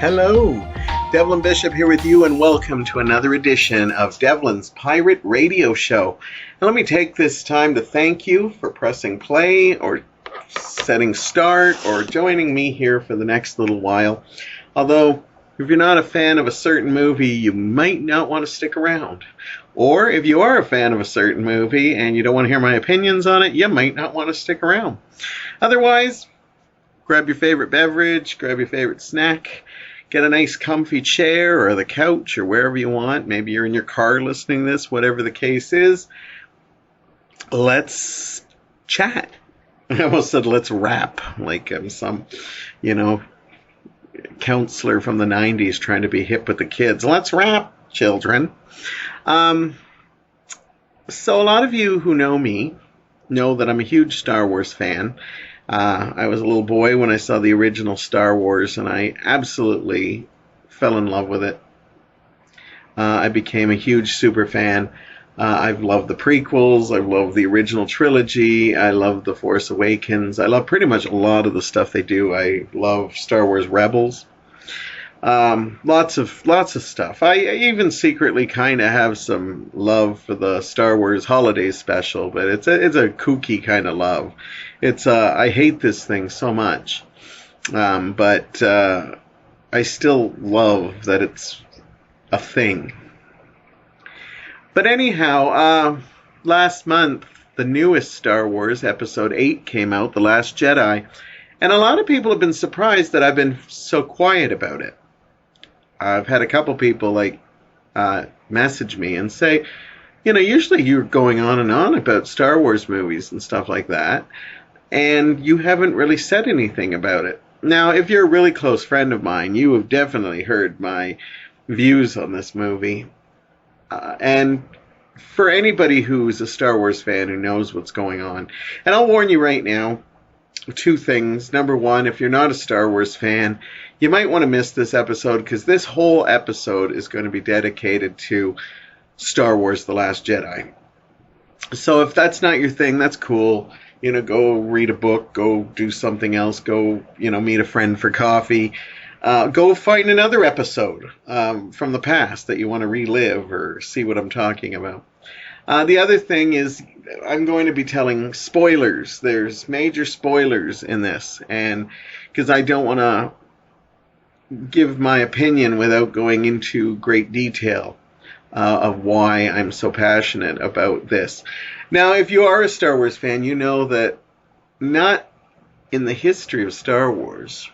Hello, Devlin Bishop here with you, and welcome to another edition of Devlin's Pirate Radio Show. And let me take this time to thank you for pressing play or setting start or joining me here for the next little while. Although, if you're not a fan of a certain movie, you might not want to stick around. Or if you are a fan of a certain movie and you don't want to hear my opinions on it, you might not want to stick around. Otherwise, grab your favorite beverage, grab your favorite snack, get a nice comfy chair or the couch or wherever you want. Maybe you're in your car listening to this, whatever the case is. Let's chat. I almost said let's rap, like I'm some, counselor from the 90s trying to be hip with the kids. Let's rap, children. So a lot of you who know me know that I'm a huge Star Wars fan. I was a little boy when I saw the original Star Wars, and I absolutely fell in love with it. I became a huge super fan. I've loved the prequels. I've loved the original trilogy. I love The Force Awakens. I love pretty much a lot of the stuff they do. I love Star Wars Rebels. Lots of stuff. I even secretly kind of have some love for the Star Wars Holiday Special, but it's a kooky kind of love. I hate this thing so much, but I still love that it's a thing. But anyhow, last month the newest Star Wars Episode 8 came out, The Last Jedi, and a lot of people have been surprised that I've been so quiet about it. I've had a couple people message me and say, usually you're going on and on about Star Wars movies and stuff like that, and you haven't really said anything about it. Now, if you're a really close friend of mine, you have definitely heard my views on this movie. And for anybody who's a Star Wars fan who knows what's going on, and I'll warn you right now, two things. Number one, if you're not a Star Wars fan, you might want to miss this episode because this whole episode is going to be dedicated to Star Wars The Last Jedi. So if that's not your thing, that's cool. Go read a book, go do something else, go, meet a friend for coffee. Go find another episode from the past that you want to relive or see what I'm talking about. The other thing is I'm going to be telling spoilers. There's major spoilers in this, and because I don't want to give my opinion without going into great detail of why I'm so passionate about this. Now, if you are a Star Wars fan, you know that not in the history of Star Wars.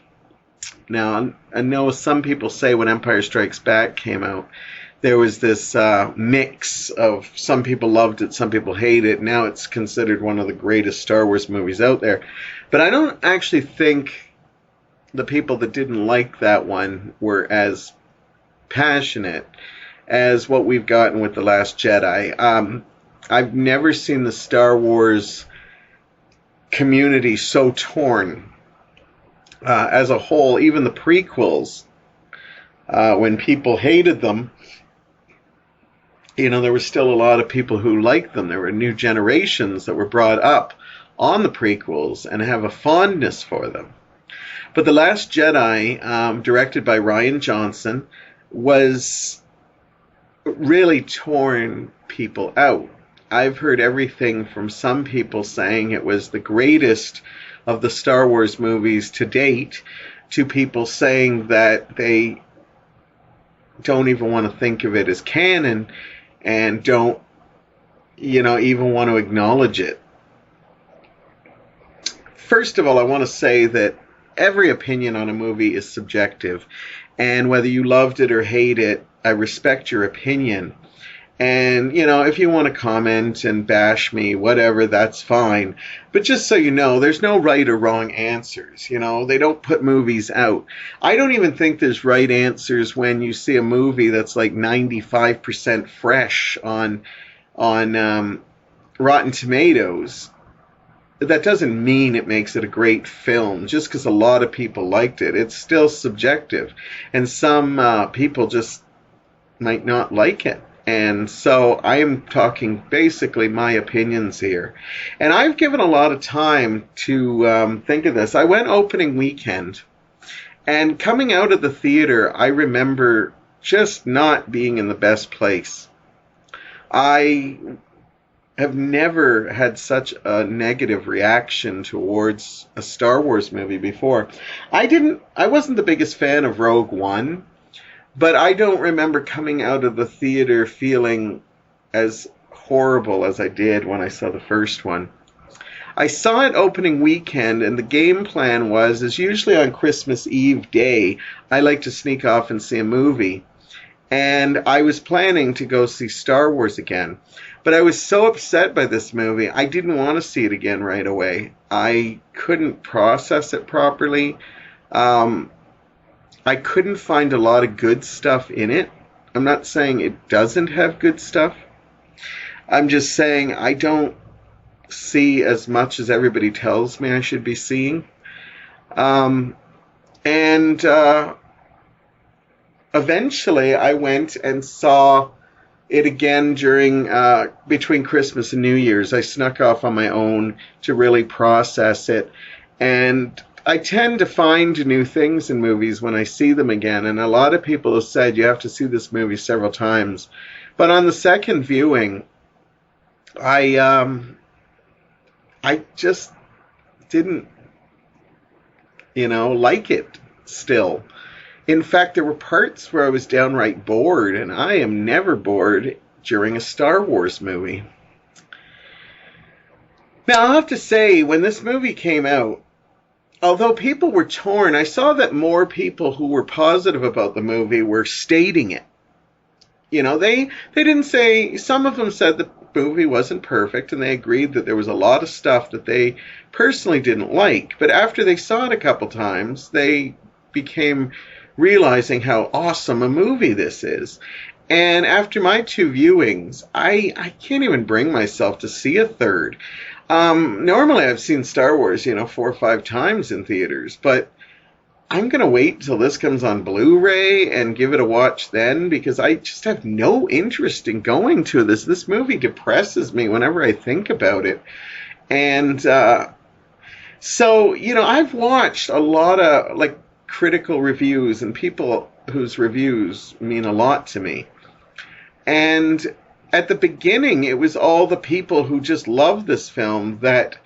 Now, I know some people say when Empire Strikes Back came out, there was this mix of some people loved it, some people hate it. Now it's considered one of the greatest Star Wars movies out there. But I don't actually think the people that didn't like that one were as passionate as what we've gotten with The Last Jedi. I've never seen the Star Wars community so torn. As a whole, even the prequels, when people hated them, there were still a lot of people who liked them. There were new generations that were brought up on the prequels and have a fondness for them. But The Last Jedi, directed by Rian Johnson, was really torn people out. I've heard everything from some people saying it was the greatest of the Star Wars movies to date, to people saying that they don't even want to think of it as canon and don't, even want to acknowledge it. First of all, I want to say that every opinion on a movie is subjective, and whether you loved it or hate it, I respect your opinion. And, if you want to comment and bash me, whatever, that's fine. But just so you know, there's no right or wrong answers. They don't put movies out. I don't even think there's right answers when you see a movie that's like 95% fresh on Rotten Tomatoes. That doesn't mean it makes it a great film. Just because a lot of people liked it, it's still subjective. And some people just might not like it. And so I am talking basically my opinions here. And I've given a lot of time to think of this. I went opening weekend And coming out of the theater, I remember just not being in the best place. I have never had such a negative reaction towards a Star Wars movie before. I wasn't the biggest fan of Rogue One, but I don't remember coming out of the theater feeling as horrible as I did when I saw the first one. I saw it opening weekend, and the game plan is usually on Christmas Eve day, I like to sneak off and see a movie. And I was planning to go see Star Wars again. But I was so upset by this movie, I didn't want to see it again right away. I couldn't process it properly. I couldn't find a lot of good stuff in it. I'm not saying it doesn't have good stuff. I'm just saying I don't see as much as everybody tells me I should be seeing. Eventually I went and saw it again during between Christmas and New Year's. I snuck off on my own to really process it. And I tend to find new things in movies when I see them again. And a lot of people have said you have to see this movie several times. But on the second viewing, I just didn't, like it still. In fact, there were parts where I was downright bored, and I am never bored during a Star Wars movie. Now, I'll have to say, when this movie came out, although people were torn, I saw that more people who were positive about the movie were stating it. They didn't say, some of them said the movie wasn't perfect, and they agreed that there was a lot of stuff that they personally didn't like. But after they saw it a couple times, they became realizing how awesome a movie this is. And after my two viewings, I can't even bring myself to see a third. Normally I've seen Star Wars, 4 or 5 times in theaters, but I'm going to wait till this comes on Blu-ray and give it a watch then, because I just have no interest in going to this. This movie depresses me whenever I think about it. And so, I've watched a lot of, critical reviews and people whose reviews mean a lot to me. And at the beginning, it was all the people who just loved this film that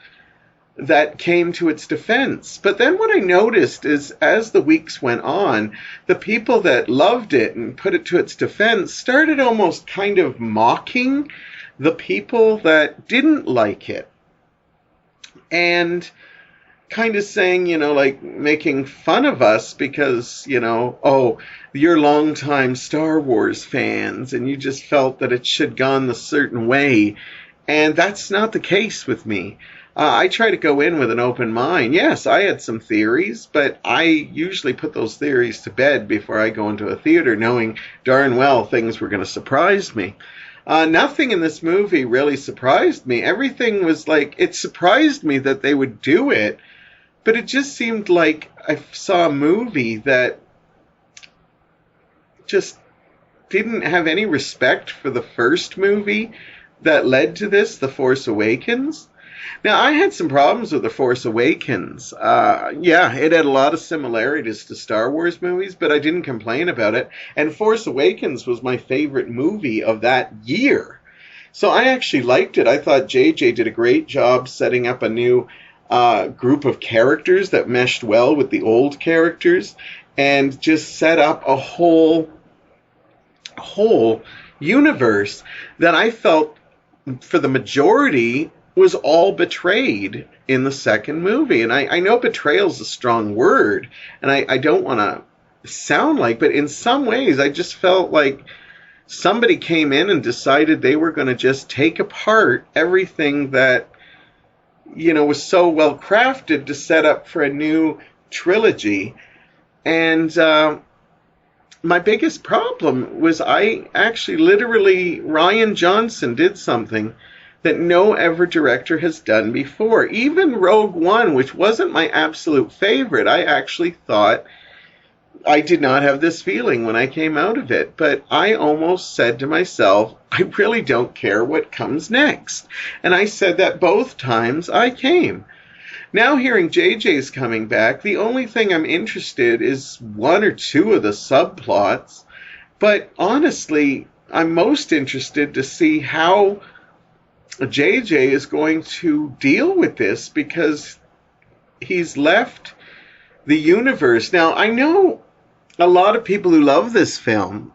came to its defense. But then what I noticed is, as the weeks went on, the people that loved it and put it to its defense started almost kind of mocking the people that didn't like it. And kind of saying, making fun of us because, oh, you're longtime Star Wars fans and you just felt that it should gone the certain way. And that's not the case with me. I try to go in with an open mind. Yes, I had some theories, but I usually put those theories to bed before I go into a theater, knowing darn well things were going to surprise me. Nothing in this movie really surprised me. Everything was it surprised me that they would do it, but it just seemed like I saw a movie that just didn't have any respect for the first movie that led to this, The Force Awakens. Now, I had some problems with The Force Awakens. It had a lot of similarities to Star Wars movies, but I didn't complain about it. And Force Awakens was my favorite movie of that year. So I actually liked it. I thought JJ did a great job setting up a new group of characters that meshed well with the old characters and just set up a whole universe that I felt, for the majority, was all betrayed in the second movie. And I know betrayal's a strong word, and I don't want to sound but in some ways I just felt like somebody came in and decided they were going to just take apart everything that, was so well crafted to set up for a new trilogy. And my biggest problem was Ryan Johnson did something that no ever director has done before. Even Rogue One, which wasn't my absolute favorite, I actually thought I did not have this feeling when I came out of it. But I almost said to myself, I really don't care what comes next. And I said that both times I came. Now hearing JJ's coming back, the only thing I'm interested is one or two of the subplots. But honestly, I'm most interested to see how JJ is going to deal with this, because he's left the universe. Now, I know a lot of people who love this film.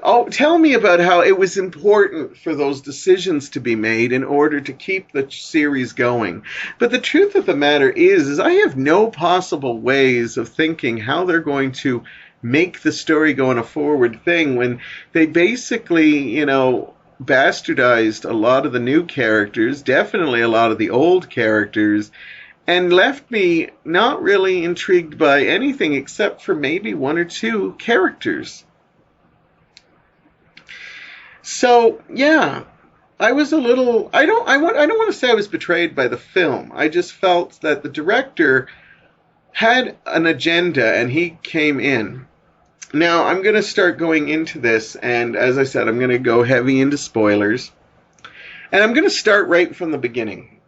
Oh, tell me about how it was important for those decisions to be made in order to keep the series going. But the truth of the matter is I have no possible ways of thinking how they're going to make the story go in a forward thing when they basically, bastardized a lot of the new characters, definitely a lot of the old characters, and left me not really intrigued by anything except for maybe one or two characters. So, yeah, I was a little, I don't want to say I was betrayed by the film. I just felt that the director had an agenda and he came in. Now, I'm going to start going into this, and as I said, I'm going to go heavy into spoilers. And I'm going to start right from the beginning.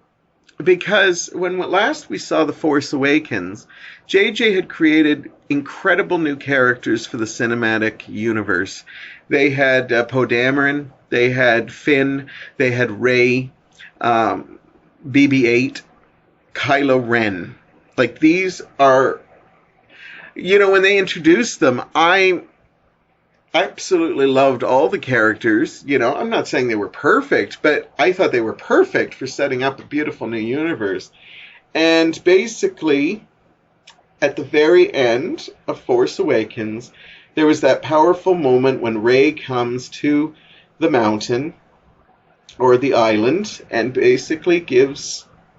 Because when last we saw The Force Awakens, JJ had created incredible new characters for the cinematic universe. They had Poe Dameron, they had Finn, they had Rey, BB-8, Kylo Ren. Like, these are, when they introduced them, I absolutely loved all the characters. I'm not saying they were perfect, but I thought they were perfect for setting up a beautiful new universe. And basically, at the very end of Force Awakens, there was that powerful moment when Rey comes to the mountain, or the island, and basically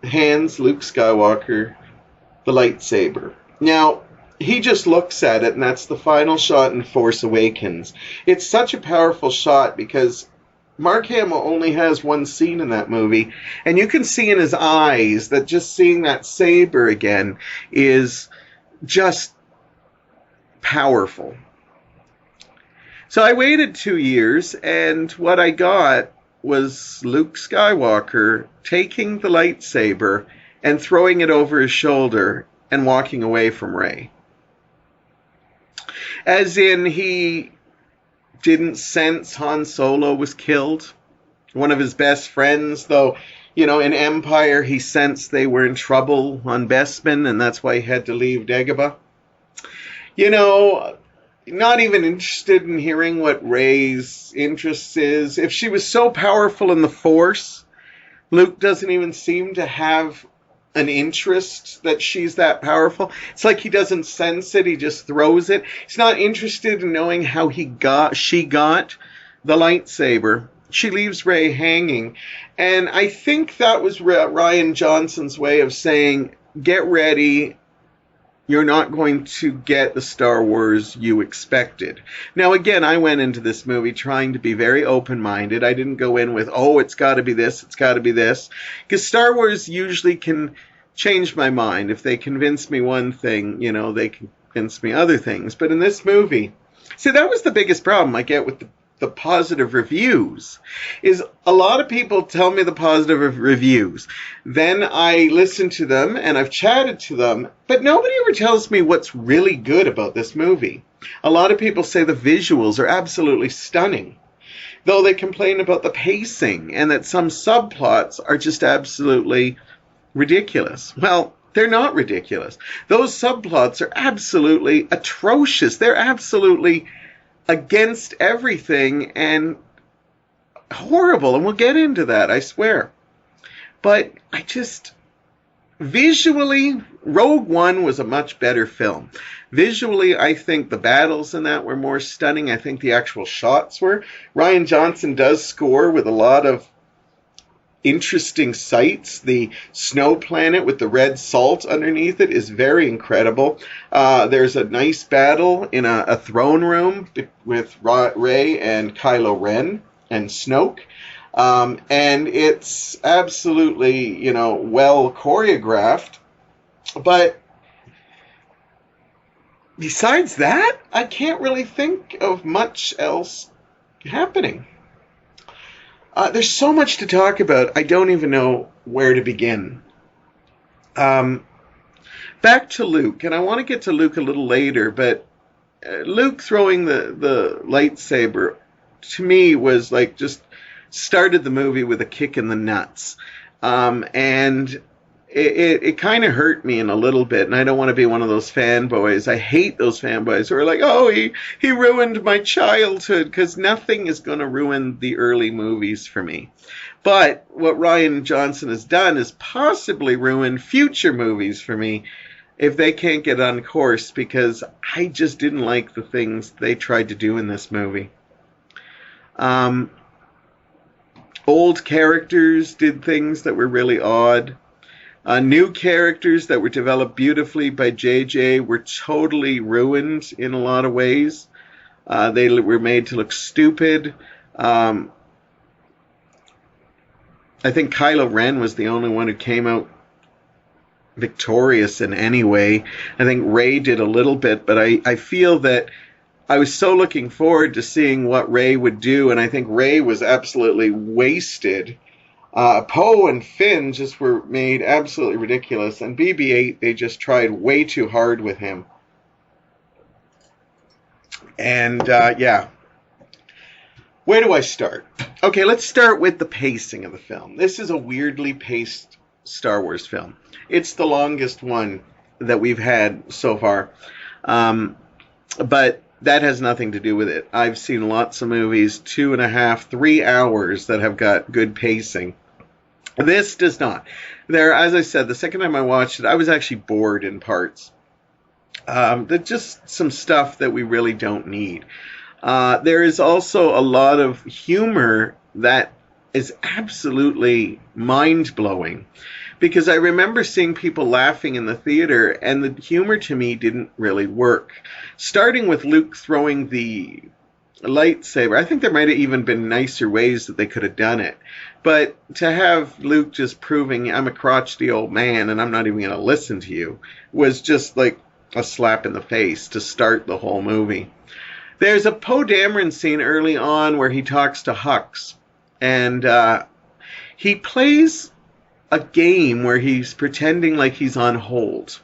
hands Luke Skywalker the lightsaber. Now, he just looks at it, and that's the final shot in Force Awakens. It's such a powerful shot because Mark Hamill only has one scene in that movie, and you can see in his eyes that just seeing that saber again is just powerful. So I waited 2 years, and what I got was Luke Skywalker taking the lightsaber and throwing it over his shoulder and walking away from Rey. As in, he didn't sense Han Solo was killed. One of his best friends, though, in Empire, he sensed they were in trouble on Bespin, and that's why he had to leave Dagobah. Not even interested in hearing what Rey's interest is. If she was so powerful in the Force, Luke doesn't even seem to have an interest that she's that powerful. It's like he doesn't sense it, he just throws it. He's not interested in knowing how she got the lightsaber. She leaves Rey hanging. And I think that was Rian Johnson's way of saying, get ready, you're not going to get the Star Wars you expected. Now, again, I went into this movie trying to be very open-minded. I didn't go in with, it's got to be this, it's got to be this. Because Star Wars usually can change my mind. If they convince me one thing, they convince me other things. But in this movie, see, that was the biggest problem I get with the positive reviews, is a lot of people tell me the positive reviews. Then I listen to them, and I've chatted to them, but nobody ever tells me what's really good about this movie. A lot of people say the visuals are absolutely stunning, though they complain about the pacing and that some subplots are just absolutely ridiculous. Well, they're not ridiculous. Those subplots are absolutely atrocious. They're absolutely against everything and horrible, and we'll get into that, I swear. But visually, Rogue One was a much better film. Visually, I think the battles in that were more stunning. I think the actual shots were. Rian Johnson does score with a lot of interesting sights. The snow planet with the red salt underneath it is very incredible. There's a nice battle in a throne room with Rey and Kylo Ren and Snoke. And it's absolutely, well choreographed. But besides that, I can't really think of much else happening. There's so much to talk about, I don't even know where to begin. Um, Back to Luke, and I want to get to Luke a little later, but Luke throwing the lightsaber to me was like just started the movie with a kick in the nuts. And it kind of hurt me in a little bit, and I don't want to be one of those fanboys. I hate those fanboys who are like, oh, he ruined my childhood, because nothing is going to ruin the early movies for me. But what Rian Johnson has done is possibly ruin future movies for me if they can't get on course, because I just didn't like the things they tried to do in this movie. Um, Old characters did things that were really odd. New characters that were developed beautifully by JJ were totally ruined in a lot of ways. They were made to look stupid. I think Kylo Ren was the only one who came out victorious in any way. I think Rey did a little bit, but I feel that I was so looking forward to seeing what Rey would do, and I think Rey was absolutely wasted. Poe and Finn just were made absolutely ridiculous, and BB-8, they just tried way too hard with him. And, yeah. Where do I start? Okay, let's start with the pacing of the film. This is a weirdly paced Star Wars film. It's the longest one that we've had so far. But that has nothing to do with it. I've seen lots of movies, 2.5, 3 hours that have got good pacing. This does not. As I said, the second time I watched it, I was actually bored in parts. There's just some stuff that we really don't need. There is also a lot of humor that is absolutely mind-blowing. Because I remember seeing people laughing in the theater, and the humor to me didn't really work. Starting with Luke throwing the lightsaber, I think there might have even been nicer ways that they could have done it. But to have Luke just proving, I'm a crotchety old man and I'm not even going to listen to you, was just like a slap in the face to start the whole movie. There's a Poe Dameron scene early on where he talks to Hux, and he plays a game where he's pretending like he's on hold.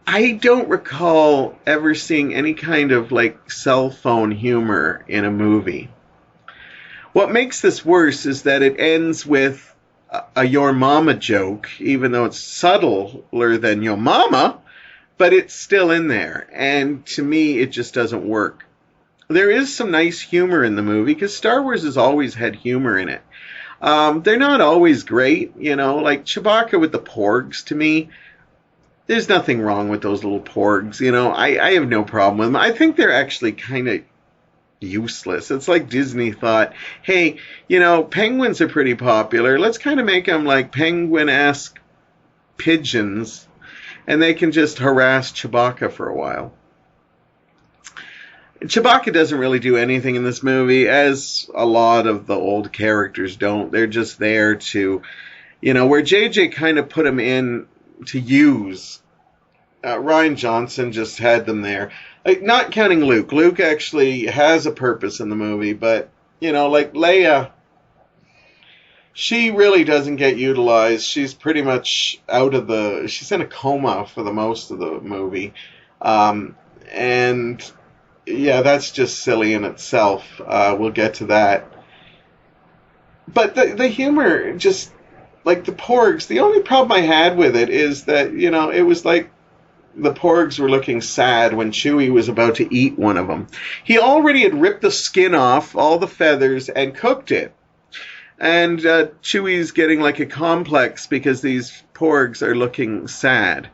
I don't recall ever seeing any kind of like cell phone humor in a movie. What makes this worse is that it ends with a your mama joke, even though it's subtler than your mama, but it's still in there. And to me, it just doesn't work. There is some nice humor in the movie, because Star Wars has always had humor in it. They're not always great, like Chewbacca with the porgs, to me, there's nothing wrong with those little porgs, I have no problem with them. I think they're actually kind of useless. It's like Disney thought, hey, penguins are pretty popular, let's kind of make them like penguin-esque pigeons, and they can just harass Chewbacca for a while. Chewbacca doesn't really do anything in this movie, as a lot of the old characters don't. They're just there to, where JJ kind of put him in to use. Rian Johnson just had them there. Like, not counting Luke. Luke actually has a purpose in the movie, but, like Leia, she really doesn't get utilized. She's pretty much she's in a coma for the most of the movie. And yeah, that's just silly in itself. We'll get to that. But the humor, just like the porgs, the only problem I had with it is that, it was like the porgs were looking sad when Chewie was about to eat one of them. He already had ripped the skin off, all the feathers, and cooked it. And Chewie's getting like a complex because these porgs are looking sad.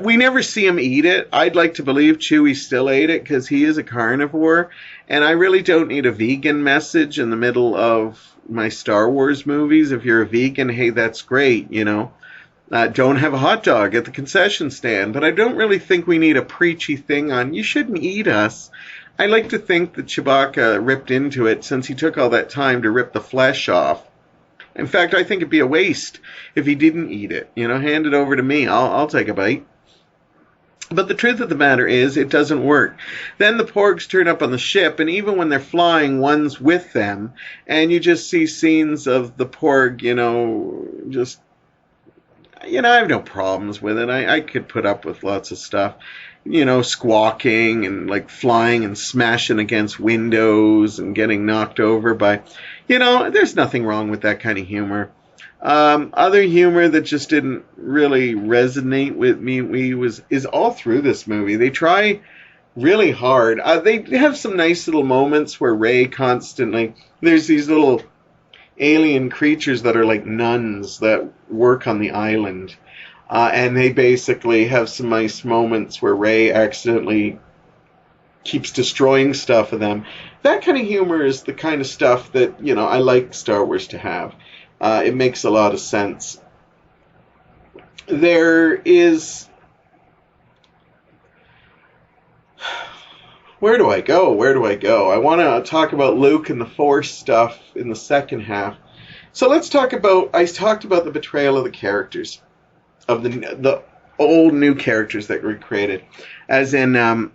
We never see him eat it. I'd like to believe Chewie still ate it because he is a carnivore, and I really don't need a vegan message in the middle of my Star Wars movies. If you're a vegan, hey, that's great, don't have a hot dog at the concession stand, but I don't really think we need a preachy thing on, you shouldn't eat us. I like to think that Chewbacca ripped into it since he took all that time to rip the flesh off. In fact, I think it'd be a waste if he didn't eat it. Hand it over to me. I'll take a bite. But the truth of the matter is, it doesn't work. Then the porgs turn up on the ship, and even when they're flying, one's with them. And you just see scenes of the porg, just I have no problems with it. I could put up with lots of stuff. Squawking and like flying and smashing against windows and getting knocked over by, there's nothing wrong with that kind of humor. Other humor that just didn't really resonate with me is all through this movie. They try really hard. They have some nice little moments where Rey constantly, there's these little alien creatures that are like nuns that work on the island. And they basically have some nice moments where Rey accidentally keeps destroying stuff of them. That kind of humor is the kind of stuff that, I like Star Wars to have. It makes a lot of sense. There is... Where do I go? I want to talk about Luke and the Force stuff in the second half. So let's talk about... I talked about the betrayal of the characters. Of the old new characters that were created, as in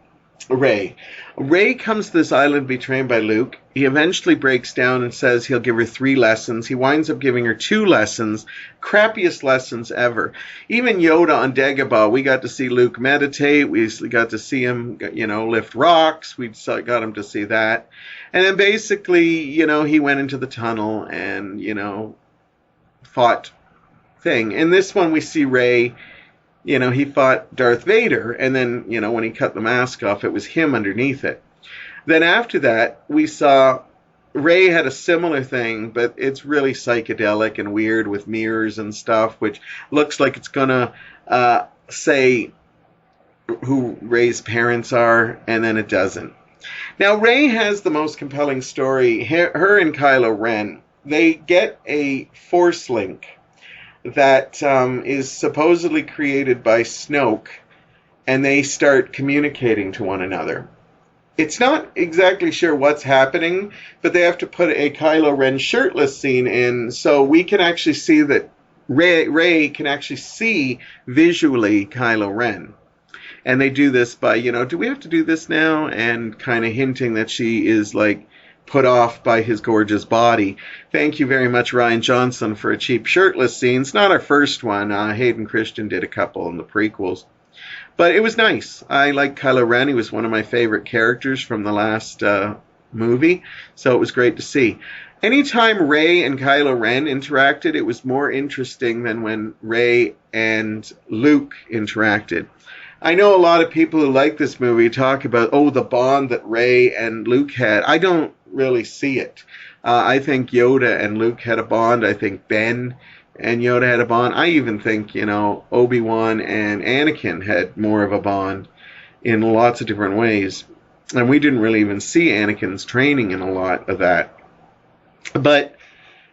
Rey. Rey comes to this island betrayed by Luke. He eventually breaks down and says he'll give her 3 lessons. He winds up giving her 2 lessons, crappiest lessons ever. Even Yoda on Dagobah, we got to see Luke meditate. We got to see him, lift rocks. We got him to see that. And then basically, he went into the tunnel and, fought thing. In this one, we see Rey, he fought Darth Vader, and then, when he cut the mask off, it was him underneath it. Then after that, we saw Rey had a similar thing, but it's really psychedelic and weird with mirrors and stuff, which looks like it's gonna say who Rey's parents are, and then it doesn't. Now, Rey has the most compelling story. Her and Kylo Ren, they get a Force link that is supposedly created by Snoke, and they start communicating to one another. It's not exactly sure what's happening, but they have to put a Kylo Ren shirtless scene in, so we can actually see that Rey can actually see visually Kylo Ren. And they do this by, do we have to do this now? And kind of hinting that she is like put off by his gorgeous body. Thank you very much, Rian Johnson, for a cheap shirtless scene. It's not our first one. Hayden Christensen did a couple in the prequels. But it was nice. I like Kylo Ren. He was one of my favorite characters from the last movie. So it was great to see. Anytime Rey and Kylo Ren interacted, it was more interesting than when Rey and Luke interacted. I know a lot of people who like this movie talk about, the bond that Rey and Luke had. I don't really see it. I think Yoda and Luke had a bond. I think Ben and Yoda had a bond. I even think, Obi-Wan and Anakin had more of a bond in lots of different ways. And we didn't really even see Anakin's training in a lot of that. But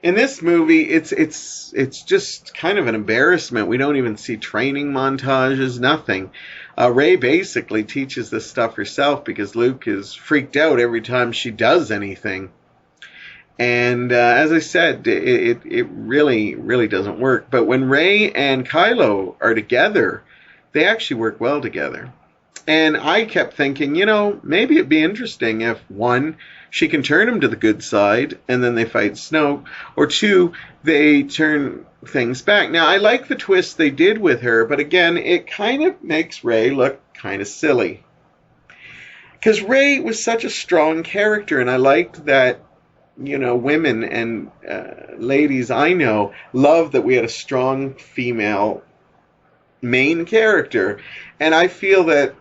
in this movie, it's just kind of an embarrassment. We don't even see training montages, nothing. Rey basically teaches this stuff herself because Luke is freaked out every time she does anything. And as I said, it really, really doesn't work. But when Rey and Kylo are together, they actually work well together. And I kept thinking, maybe it'd be interesting if, 1, she can turn him to the good side, and then they fight Snoke, or 2, they turn things back. Now, I like the twist they did with her, but again, it kind of makes Rey look kind of silly. Because Rey was such a strong character, and I liked that, women and ladies I know love that we had a strong female main character. And I feel that,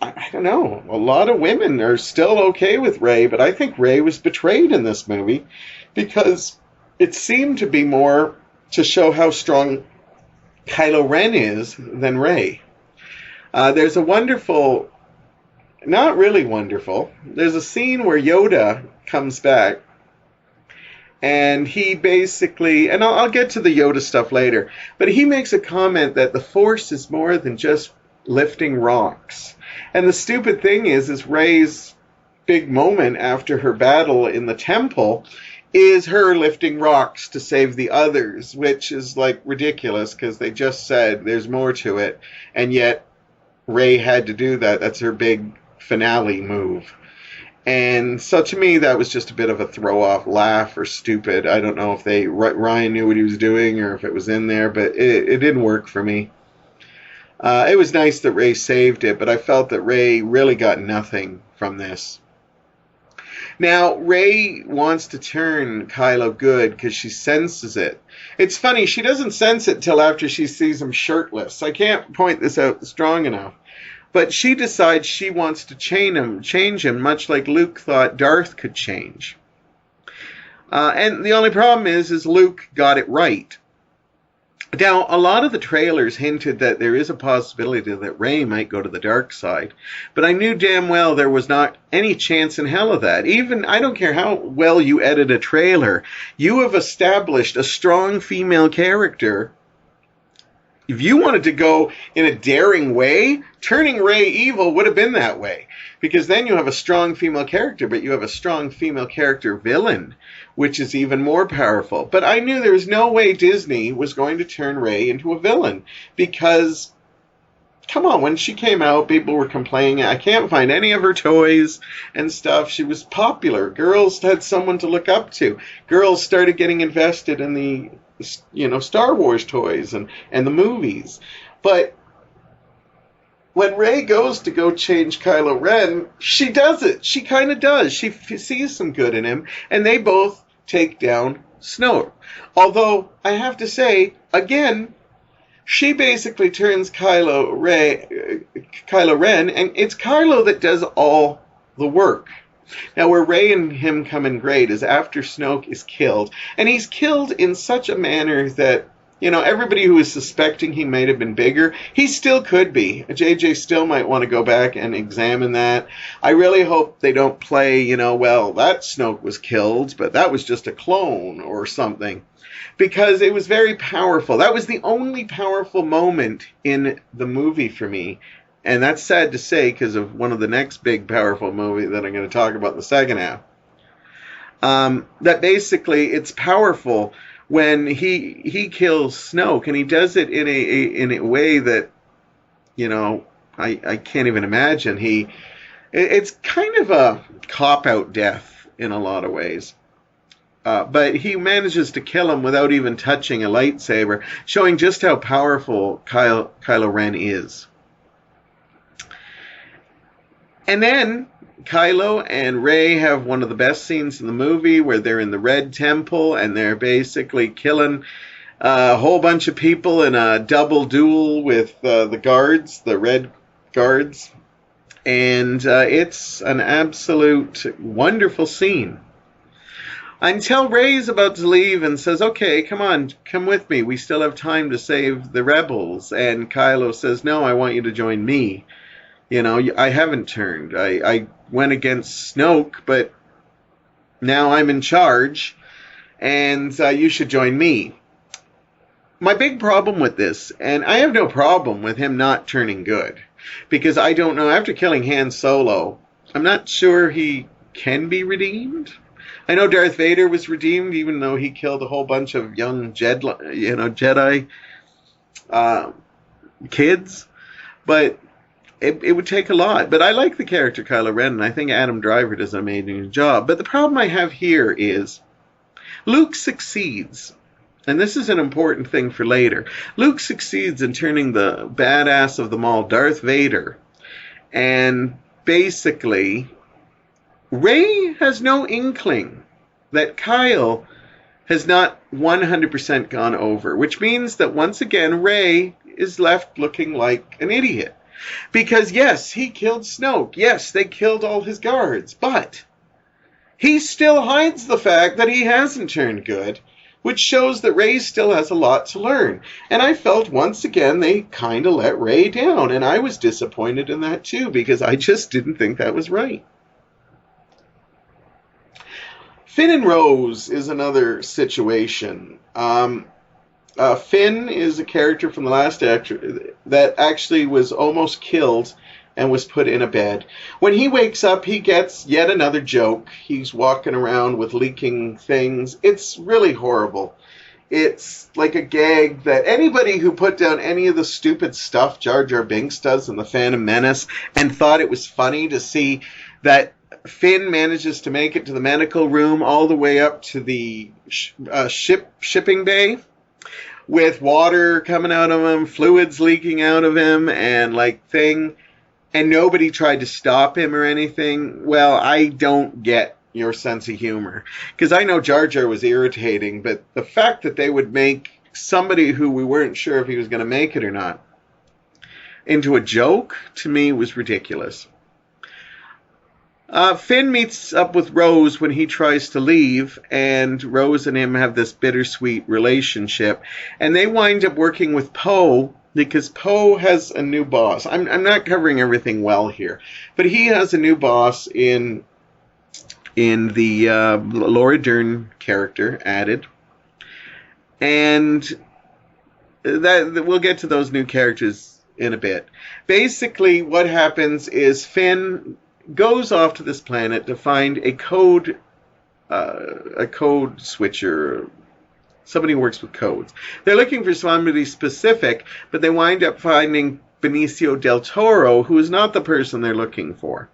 I don't know, a lot of women are still okay with Rey, but I think Rey was betrayed in this movie because it seemed to be more to show how strong Kylo Ren is than Rey. There's a wonderful, not really wonderful, there's a scene where Yoda comes back and he basically, and I'll get to the Yoda stuff later, but he makes a comment that the Force is more than just lifting rocks. And the stupid thing is Rey's big moment after her battle in the temple is her lifting rocks to save the others, which is like ridiculous because they just said there's more to it, and yet Rey had to do that. That's her big finale move. And so to me, that was just a bit of a throw-off laugh or stupid. I don't know if Ryan knew what he was doing or if it was in there, but it didn't work for me. It was nice that Rey saved it, but I felt that Rey really got nothing from this. Now, Rey wants to turn Kylo good because she senses it. It's funny, she doesn't sense it till after she sees him shirtless. I can't point this out strong enough. But she decides she wants to change him, much like Luke thought Darth could change. And the only problem is Luke got it right. Now, a lot of the trailers hinted that there is a possibility that Rey might go to the dark side, but I knew damn well there was not any chance in hell of that. Even, I don't care how well you edit a trailer, you have established a strong female character. If you wanted to go in a daring way, turning Rey evil would have been that way. Because then you have a strong female character, but you have a strong female character villain, which is even more powerful. But I knew there was no way Disney was going to turn Rey into a villain. Because, come on, when she came out, people were complaining. I can't find any of her toys and stuff. She was popular. Girls had someone to look up to. Girls started getting invested in the, Star Wars toys and the movies. But when Rey goes to go change Kylo Ren, she does it. She kind of does. She sees some good in him, and they both take down Snoke. Although, I have to say, again, she basically turns Kylo Ren, and it's Kylo that does all the work. Now, where Rey and him come in great is after Snoke is killed, and he's killed in such a manner that, everybody who was suspecting he might have been bigger, he still could be. JJ still might want to go back and examine that. I really hope they don't play, well, that Snoke was killed, but that was just a clone or something. Because it was very powerful. That was the only powerful moment in the movie for me. And that's sad to say because of one of the next big powerful movie that I'm going to talk about in the second half. That basically it's powerful when he kills Snoke, and he does it in a way that, I can't even imagine. It's kind of a cop-out death in a lot of ways. But he manages to kill him without even touching a lightsaber, showing just how powerful Kylo Ren is. And then Kylo and Rey have one of the best scenes in the movie where they're in the Red Temple and they're basically killing a whole bunch of people in a double duel with the guards, the Red guards. And it's an absolute wonderful scene. Until Rey's about to leave and says, okay, come on, come with me. We still have time to save the rebels. And Kylo says, no, I want you to join me. I haven't turned. I went against Snoke, but now I'm in charge, and you should join me. My big problem with this, and I have no problem with him not turning good, because I don't know, after killing Han Solo, I'm not sure he can be redeemed. I know Darth Vader was redeemed, even though he killed a whole bunch of young Jedi kids, but it would take a lot. But I like the character Kylo Ren, and I think Adam Driver does an amazing job. But the problem I have here is Luke succeeds, and this is an important thing for later. Luke succeeds in turning the badass of them all, Darth Vader, and basically Rey has no inkling that Kyle has not 100% gone over, which means that once again Rey is left looking like an idiot. Because yes, he killed Snoke. Yes, they killed all his guards. But he still hides the fact that he hasn't turned good, which shows that Rey still has a lot to learn. And I felt once again they kind of let Rey down. And I was disappointed in that too, because I just didn't think that was right. Finn and Rose is another situation. Finn is a character from the last actor that actually was almost killed and was put in a bed. When he wakes up, he gets yet another joke. He's walking around with leaking things. It's really horrible. It's like a gag that anybody who put down any of the stupid stuff Jar Jar Binks does in The Phantom Menace and thought it was funny to see that Finn manages to make it to the medical room all the way up to the shipping bay with water coming out of him, fluids leaking out of him, and and nobody tried to stop him or anything. Well, I don't get your sense of humor, because I know Jar Jar was irritating, but the fact that they would make somebody who we weren't sure if he was going to make it or not into a joke, to me, was ridiculous. Finn meets up with Rose when he tries to leave, and Rose and him have this bittersweet relationship, and they wind up working with Poe, because Poe has a new boss. I'm not covering everything well here, but he has a new boss in the Laura Dern character added, and that we'll get to those new characters in a bit. Basically, what happens is Finn goes off to this planet to find a code switcher, somebody who works with codes. They're looking for somebody specific, but they wind up finding Benicio del Toro, who is not the person they're looking for.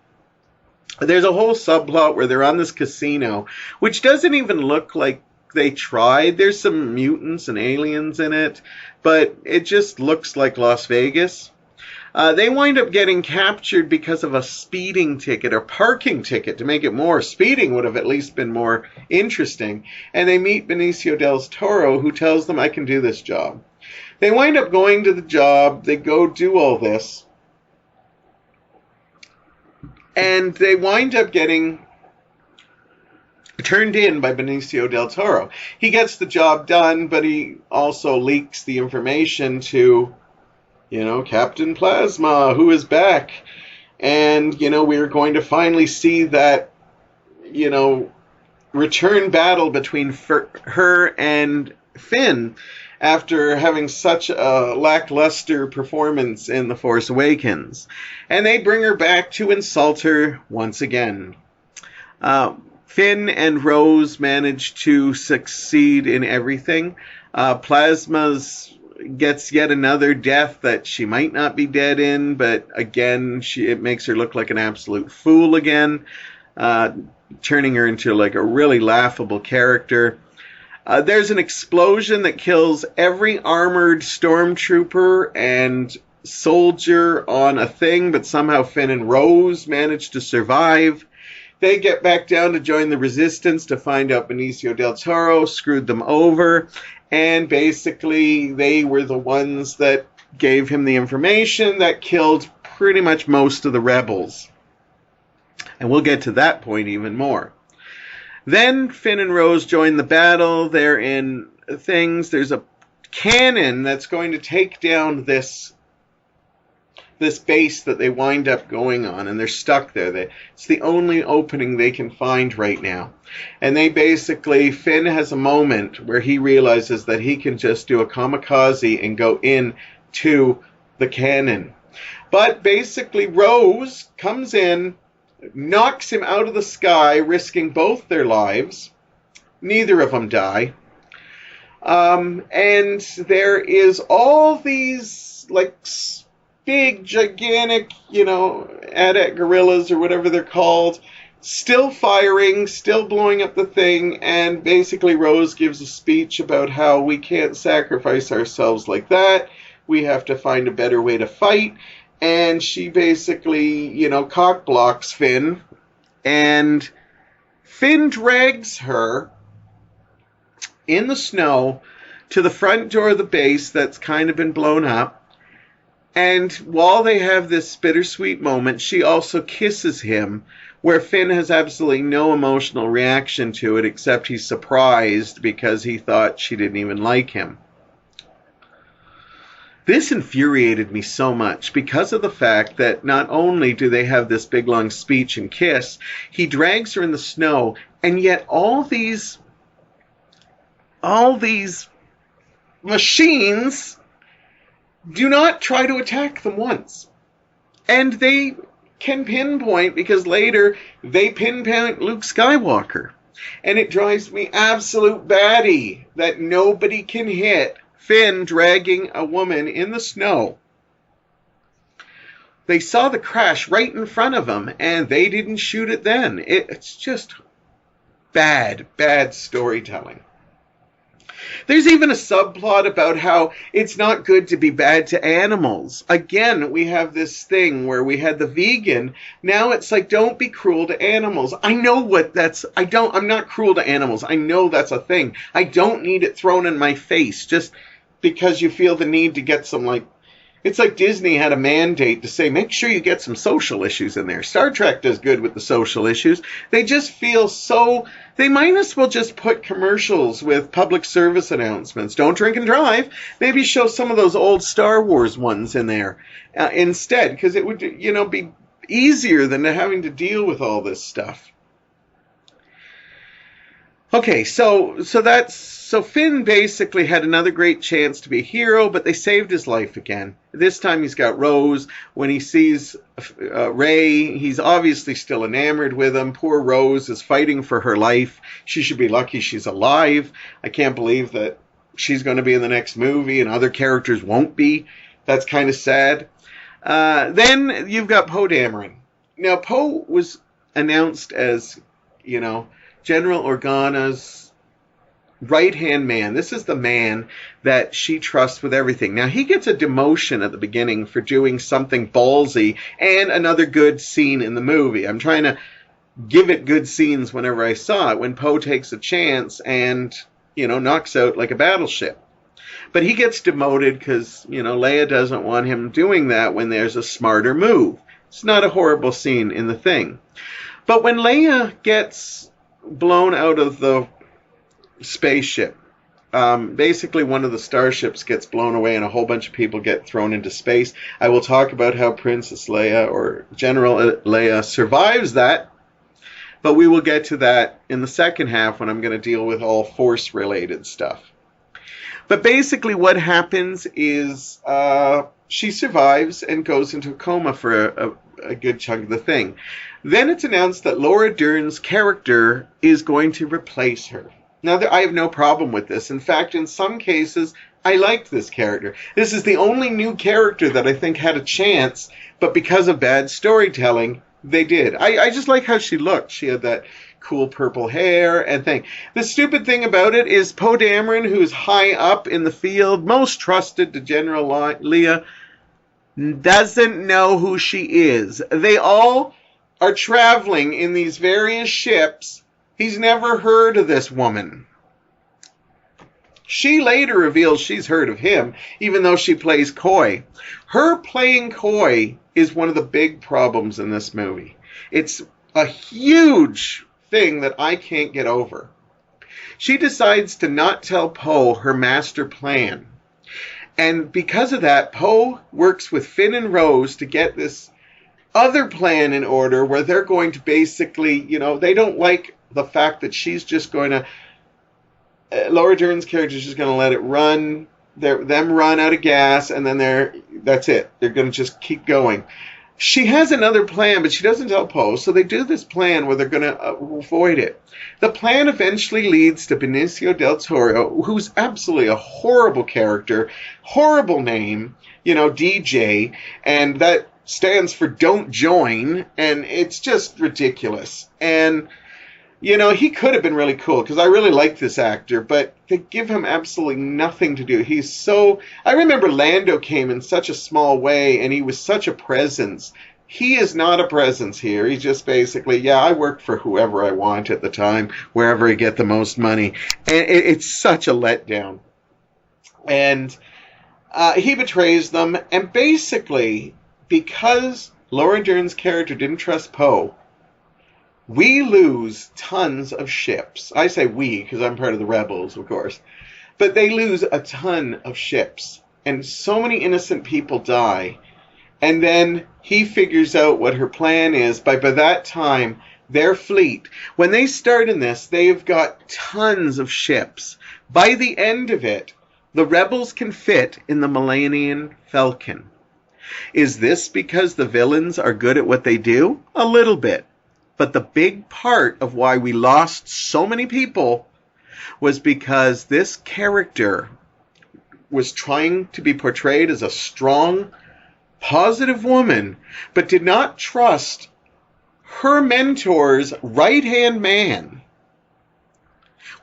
There's a whole subplot where they're on this casino, which doesn't even look like they tried. There's some mutants and aliens in it, but it just looks like Las Vegas. They wind up getting captured because of a speeding ticket or parking ticket. To make it more, speeding would have at least been more interesting. And they meet Benicio del Toro, who tells them, I can do this job. They wind up going to the job. They go do all this. And they wind up getting turned in by Benicio del Toro. He gets the job done, but he also leaks the information to Captain Plasma, who is back. And, we're going to finally see that, return battle between her and Finn after having such a lackluster performance in The Force Awakens. And they bring her back to insult her once again. Finn and Rose manage to succeed in everything. Plasma's gets yet another death that she might not be dead in, but again, it makes her look like an absolute fool again, turning her into like a really laughable character. There's an explosion that kills every armored stormtrooper and soldier on a thing, but somehow Finn and Rose manage to survive. They get back down to join the Resistance to find out Benicio del Toro screwed them over. And basically, they were the ones that gave him the information that killed pretty much most of the rebels. And we'll get to that point even more. Then Finn and Rose join the battle. They're in things. There's a cannon that's going to take down this base that they wind up going on, and they're stuck there. It's the only opening they can find right now. And Finn has a moment where he realizes that he can just do a kamikaze and go in to the cannon. But basically, Rose comes in, knocks him out of the sky, risking both their lives. Neither of them die. And there is all these, big, gigantic, AT-AT gorillas or whatever they're called, still firing, still blowing up the thing, and basically Rose gives a speech about how we can't sacrifice ourselves like that. We have to find a better way to fight. And she basically, cock blocks Finn, and Finn drags her in the snow to the front door of the base that's kind of been blown up. And while they have this bittersweet moment, she also kisses him, where Finn has absolutely no emotional reaction to it, except he's surprised because he thought she didn't even like him. This infuriated me so much because of the fact that not only do they have this big long speech and kiss, he drags her in the snow, and yet all these machines do not try to attack them once. And they can pinpoint, because later they pinpoint Luke Skywalker. And it drives me absolute batty that nobody can hit Finn dragging a woman in the snow They saw the crash right in front of them, and they didn't shoot it then. It's just bad, bad storytelling. There's even a subplot about how it's not good to be bad to animals. Again, we have this thing where we had the vegan. Now it's like, don't be cruel to animals. I know what that's, I'm not cruel to animals. I know that's a thing. I don't need it thrown in my face just because you feel the need to get some, like, it's like Disney had a mandate to say, make sure you get some social issues in there. Star Trek does good with the social issues. They just feel so, they might as well just put commercials with public service announcements. Don't drink and drive. Maybe show some of those old Star Wars ones in there instead, because it would, be easier than having to deal with all this stuff. Okay, so Finn basically had another great chance to be a hero, but they saved his life again. This time he's got Rose. When he sees Rey, he's obviously still enamored with him. Poor Rose is fighting for her life. She should be lucky she's alive. I can't believe that she's going to be in the next movie and other characters won't be. That's kind of sad. Then you've got Poe Dameron. Now, Poe was announced as, General Organa's right-hand man. This is the man that she trusts with everything. Now, he gets a demotion at the beginning for doing something ballsy and another good scene in the movie. I'm trying to give it good scenes whenever I saw it, when Poe takes a chance and, knocks out like a battleship. But he gets demoted because, Leia doesn't want him doing that when there's a smarter move. It's not a horrible scene in the thing. But when Leia gets blown out of the spaceship, basically one of the starships gets blown away and a whole bunch of people get thrown into space. I will talk about how Princess Leia, or General Leia, survives that, but we will get to that in the second half when I'm going to deal with all Force-related stuff. But basically what happens is she survives and goes into a coma for a good chunk of the thing. Then it's announced that Laura Dern's character is going to replace her. Now, I have no problem with this. In fact, in some cases, I liked this character. This is the only new character that I think had a chance, but because of bad storytelling, they did. I just like how she looked. She had that cool purple hair and thing. The stupid thing about it is Poe Dameron, who's high up in the field, most trusted to General Leia, doesn't know who she is. They all are traveling in these various ships. He's never heard of this woman. She later reveals she's heard of him, even though she plays coy. Her playing coy is one of the big problems in this movie. It's a huge thing that I can't get over. She decides to not tell Poe her master plan. And because of that, Poe works with Finn and Rose to get this other plan in order where they're going to basically, they don't like the fact that she's just going to, Laura Dern's character is just going to let it run, them run out of gas, and then that's it. They're going to just keep going. She has another plan, but she doesn't tell Poe, so they do this plan where they're going to avoid it. The plan eventually leads to Benicio del Toro, who's absolutely a horrible character, horrible name, DJ, and that stands for Don't Join, and it's just ridiculous. And, he could have been really cool, because I really like this actor, but they give him absolutely nothing to do. I remember Lando came in such a small way, and he was such a presence. He is not a presence here. He's just basically, I work for whoever I want at the time, wherever I get the most money. And it's such a letdown. And he betrays them, and basically, because Laura Dern's character didn't trust Poe, we lose tons of ships. I say we, because I'm part of the rebels, of course. But they lose a ton of ships. And so many innocent people die. And then he figures out what her plan is. By that time, their fleet, when they start in this, they've got tons of ships. By the end of it, the rebels can fit in the Millennium Falcon. Is this because the villains are good at what they do? A little bit. But the big part of why we lost so many people was because this character was trying to be portrayed as a strong positive woman, but did not trust her mentor's right-hand man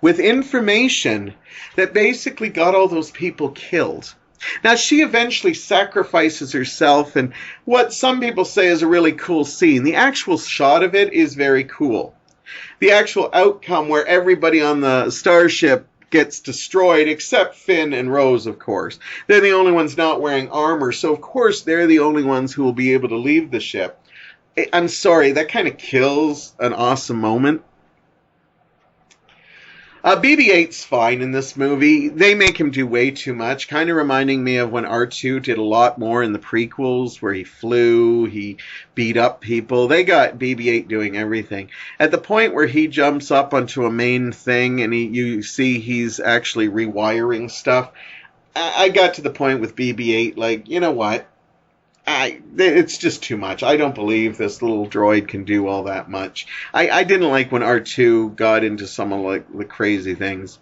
with information that basically got all those people killed. Now, she eventually sacrifices herself in what some people say is a really cool scene. The actual shot of it is very cool. The actual outcome where everybody on the starship gets destroyed, except Finn and Rose, of course. They're the only ones not wearing armor, so of course they're the only ones who will be able to leave the ship. I'm sorry, that kind of kills an awesome moment. BB-8's fine in this movie. They make him do way too much, kind of reminding me of when R2 did a lot more in the prequels, where he flew, he beat up people. They got BB-8 doing everything. At the point where he jumps up onto a main thing and you see he's actually rewiring stuff, I got to the point with BB-8, like, you know what? It's just too much. I don't believe this little droid can do all that much. I didn't like when R2 got into some of like the crazy things.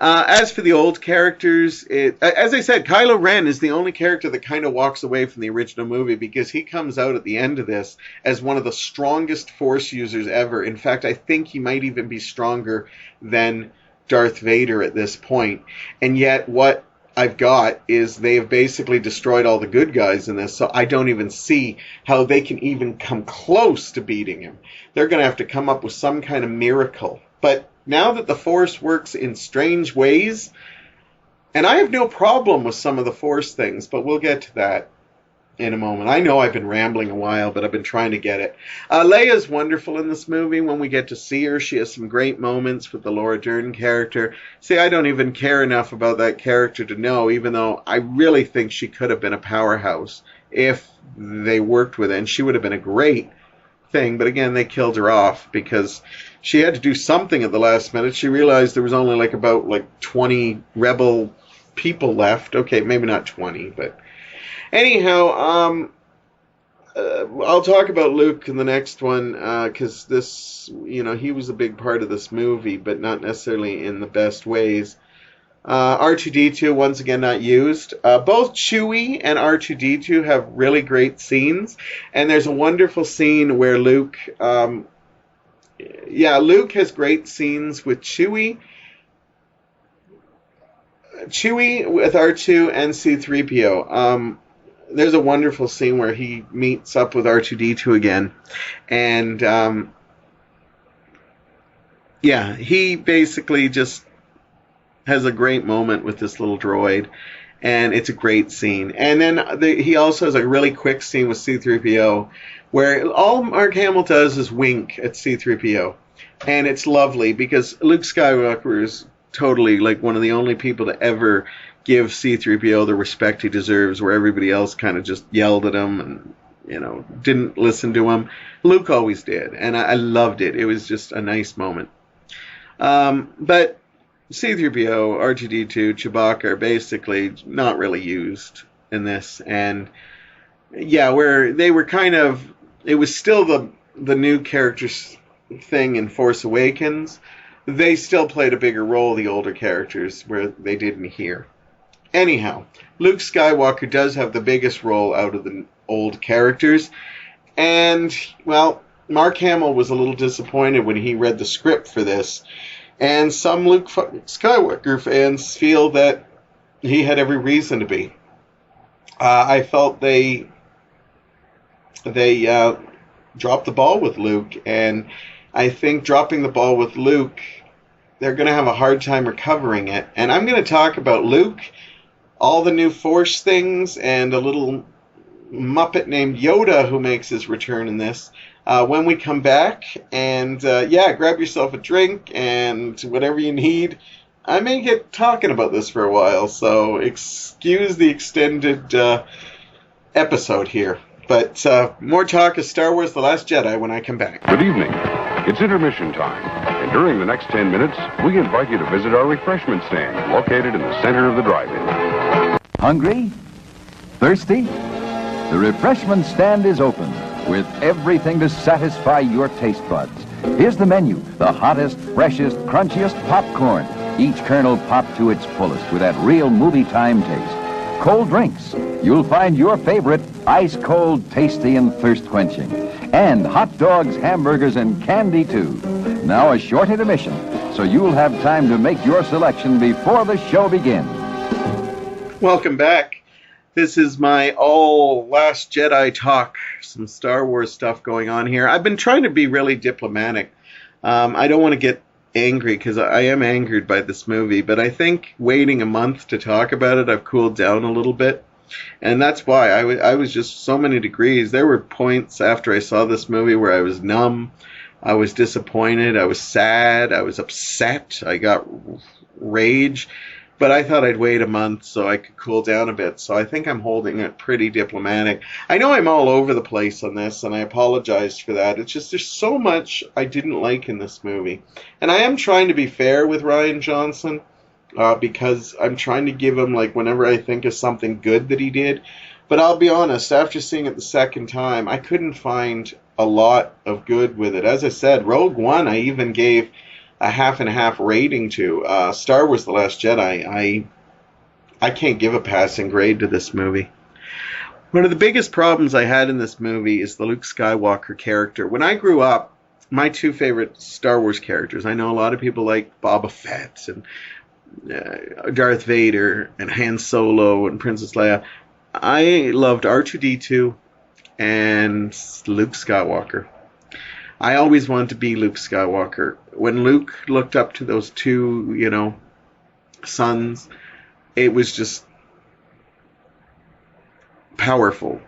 As for the old characters, as I said, Kylo Ren is the only character that kind of walks away from the original movie, because he comes out at the end of this as one of the strongest Force users ever. In fact, I think he might even be stronger than Darth Vader at this point. And yet, what I've got is they have basically destroyed all the good guys in this, so I don't even see how they can even come close to beating him. They're going to have to come up with some kind of miracle. But now that the Force works in strange ways, and I have no problem with some of the Force things, but we'll get to that in a moment. I know I've been rambling a while, but I've been trying to get it. Leia's wonderful in this movie when we get to see her. She has some great moments with the Laura Dern character. See, I don't even care enough about that character to know, even though I really think she could have been a powerhouse if they worked with it, and she would have been a great thing. But again, they killed her off because she had to do something at the last minute. She realized there was only about 20 rebel people left. Okay, maybe not 20, but anyhow, I'll talk about Luke in the next one, because this, he was a big part of this movie, but not necessarily in the best ways. R2-D2, once again, not used. Both Chewie and R2-D2 have really great scenes, and there's a wonderful scene where Luke has great scenes with Chewie with R2 and C-3PO. There's a wonderful scene where he meets up with R2-D2 again. And, he basically just has a great moment with this little droid. And it's a great scene. And then he also has a really quick scene with C-3PO where all Mark Hamill does is wink at C-3PO. And it's lovely because Luke Skywalker is totally one of the only people to ever give C-3PO the respect he deserves, where everybody else kind of just yelled at him and, didn't listen to him. Luke always did, and I loved it. It was just a nice moment. But C-3PO, R2-D2, Chewbacca are basically not really used in this. And, where they were it was still the new characters thing in Force Awakens. They still played a bigger role, the older characters, where they didn't here. Anyhow, Luke Skywalker does have the biggest role out of the old characters. And, Mark Hamill was a little disappointed when he read the script for this. And some Luke Skywalker fans feel that he had every reason to be. I felt they dropped the ball with Luke. And I think dropping the ball with Luke, they're going to have a hard time recovering it. And I'm going to talk about Luke, all the new Force things, and a little Muppet named Yoda who makes his return in this when we come back. And grab yourself a drink and whatever you need. I may get talking about this for a while, so excuse the extended episode here. But more talk of Star Wars The Last Jedi when I come back. Good evening. It's intermission time, and during the next 10 minutes, we invite you to visit our refreshment stand located in the center of the drive-in. Hungry? Thirsty? The refreshment stand is open with everything to satisfy your taste buds. Here's the menu: the hottest, freshest, crunchiest popcorn, each kernel popped to its fullest with that real movie time taste. cold drinks. You'll find your favorite ice-cold, tasty, and thirst-quenching. And hot dogs, hamburgers, and candy, too. Now a short intermission, so you'll have time to make your selection before the show begins. Welcome back. This is my Last Jedi talk. Some Star Wars stuff going on here. I've been trying to be really diplomatic. I don't want to get angry because I am angered by this movie, but I think waiting a month to talk about it, I've cooled down a little bit. And that's why I was just so many degrees. There were points after I saw this movie where I was numb, I was disappointed, I was sad, I was upset, I got rage. But I thought I'd wait a month so I could cool down a bit. So I think I'm holding it pretty diplomatic. I know I'm all over the place on this, and I apologize for that. It's just there's so much I didn't like in this movie. And I am trying to be fair with Rian Johnson because I'm trying to give him, like, whenever I think of something good that he did. But I'll be honest, after seeing it the second time, I couldn't find a lot of good with it. As I said, Rogue One I even gave a half and half rating to. Star Wars The Last Jedi, I can't give a passing grade to this movie. One of the biggest problems I had in this movie is the Luke Skywalker character. When I grew up, my two favorite Star Wars characters, I know a lot of people like Boba Fett and Darth Vader and Han Solo and Princess Leia. I loved R2-D2 and Luke Skywalker. I always wanted to be Luke Skywalker. When Luke looked up to those two, sons, it was just powerful.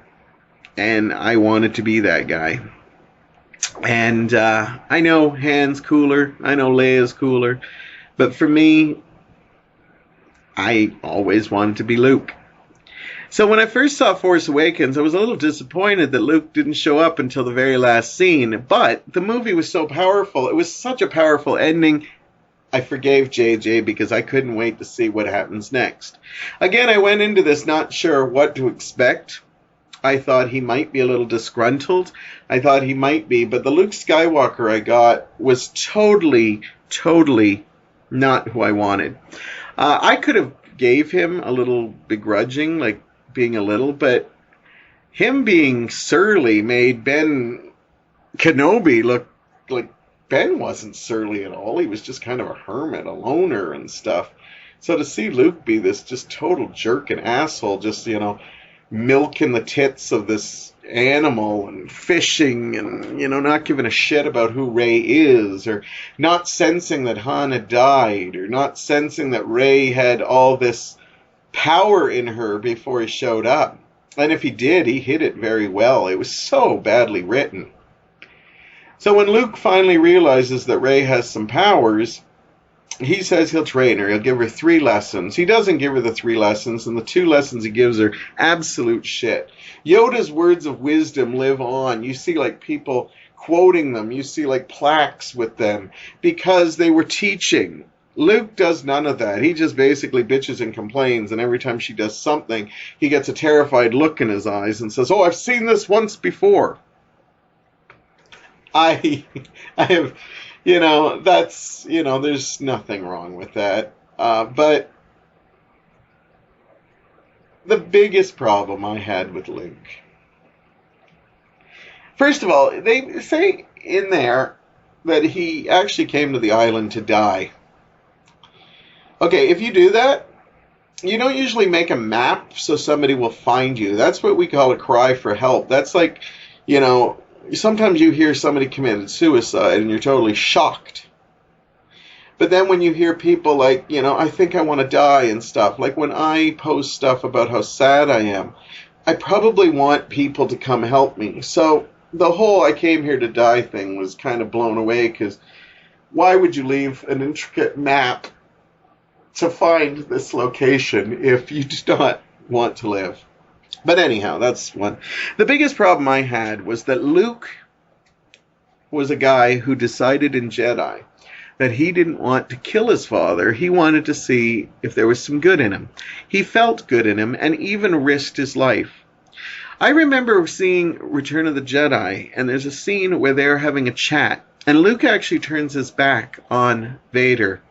And I wanted to be that guy. And I know Han's cooler. I know Leia's cooler. But for me, I always wanted to be Luke. So when I first saw Force Awakens, I was a little disappointed that Luke didn't show up until the very last scene. But the movie was so powerful. It was such a powerful ending. I forgave JJ because I couldn't wait to see what happens next. Again, I went into this not sure what to expect. I thought he might be a little disgruntled. I thought he might be. But the Luke Skywalker I got was totally not who I wanted. I could have gave him a little begrudging, like, being a little, but him being surly made Ben Kenobi look like Ben wasn't surly at all. He was just kind of a hermit, a loner and stuff. So to see Luke be this just total jerk and asshole, just, milking the tits of this animal and fishing and, not giving a shit about who Rey is, or not sensing that Han had died, or not sensing that Rey had all this power in her before he showed up. And if he did, he hid it very well. It was so badly written. So when Luke finally realizes that Rey has some powers, he says he'll train her. He'll give her 3 lessons. He doesn't give her the 3 lessons, and the 2 lessons he gives her, absolute shit. Yoda's words of wisdom live on. You see, like, people quoting them. You see, like, plaques with them because they were teaching. Luke does none of that. He just basically bitches and complains, and every time she does something, he gets a terrified look in his eyes and says, "Oh, I've seen this once before." I have, that's, there's nothing wrong with that. But the biggest problem I had with Luke, first of all, they say in there that he actually came to the island to die. Okay, if you do that, you don't usually make a map so somebody will find you. That's what we call a cry for help. That's like, sometimes you hear somebody committed suicide and you're totally shocked. But then when you hear people like, I think I want to die and stuff, like when I post stuff about how sad I am, I probably want people to come help me. So the whole I came here to die thing was kind of blown away, because why would you leave an intricate map to find this location if you do not want to live? But anyhow, that's one. The biggest problem I had was that Luke was a guy who decided in Jedi that he didn't want to kill his father. He wanted to see if there was some good in him. He felt good in him and even risked his life. I remember seeing Return of the Jedi, and there's a scene where they're having a chat, and Luke actually turns his back on Vader.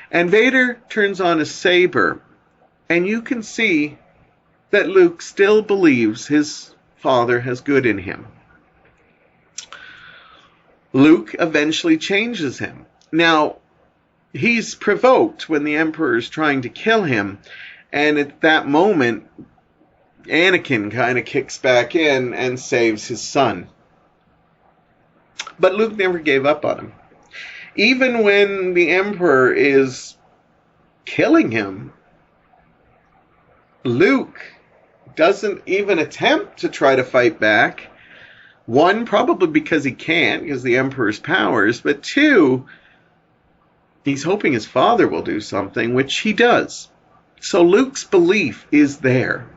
And Vader turns on his saber, and you can see that Luke still believes his father has good in him. Luke eventually changes him. Now, he's provoked when the Emperor is trying to kill him, and at that moment, Anakin kind of kicks back in and saves his son. But Luke never gave up on him. Even when the Emperor is killing him, Luke doesn't even attempt to try to fight back. One, probably because he can't, because of the Emperor's powers. But two, he's hoping his father will do something, which he does. So Luke's belief is there.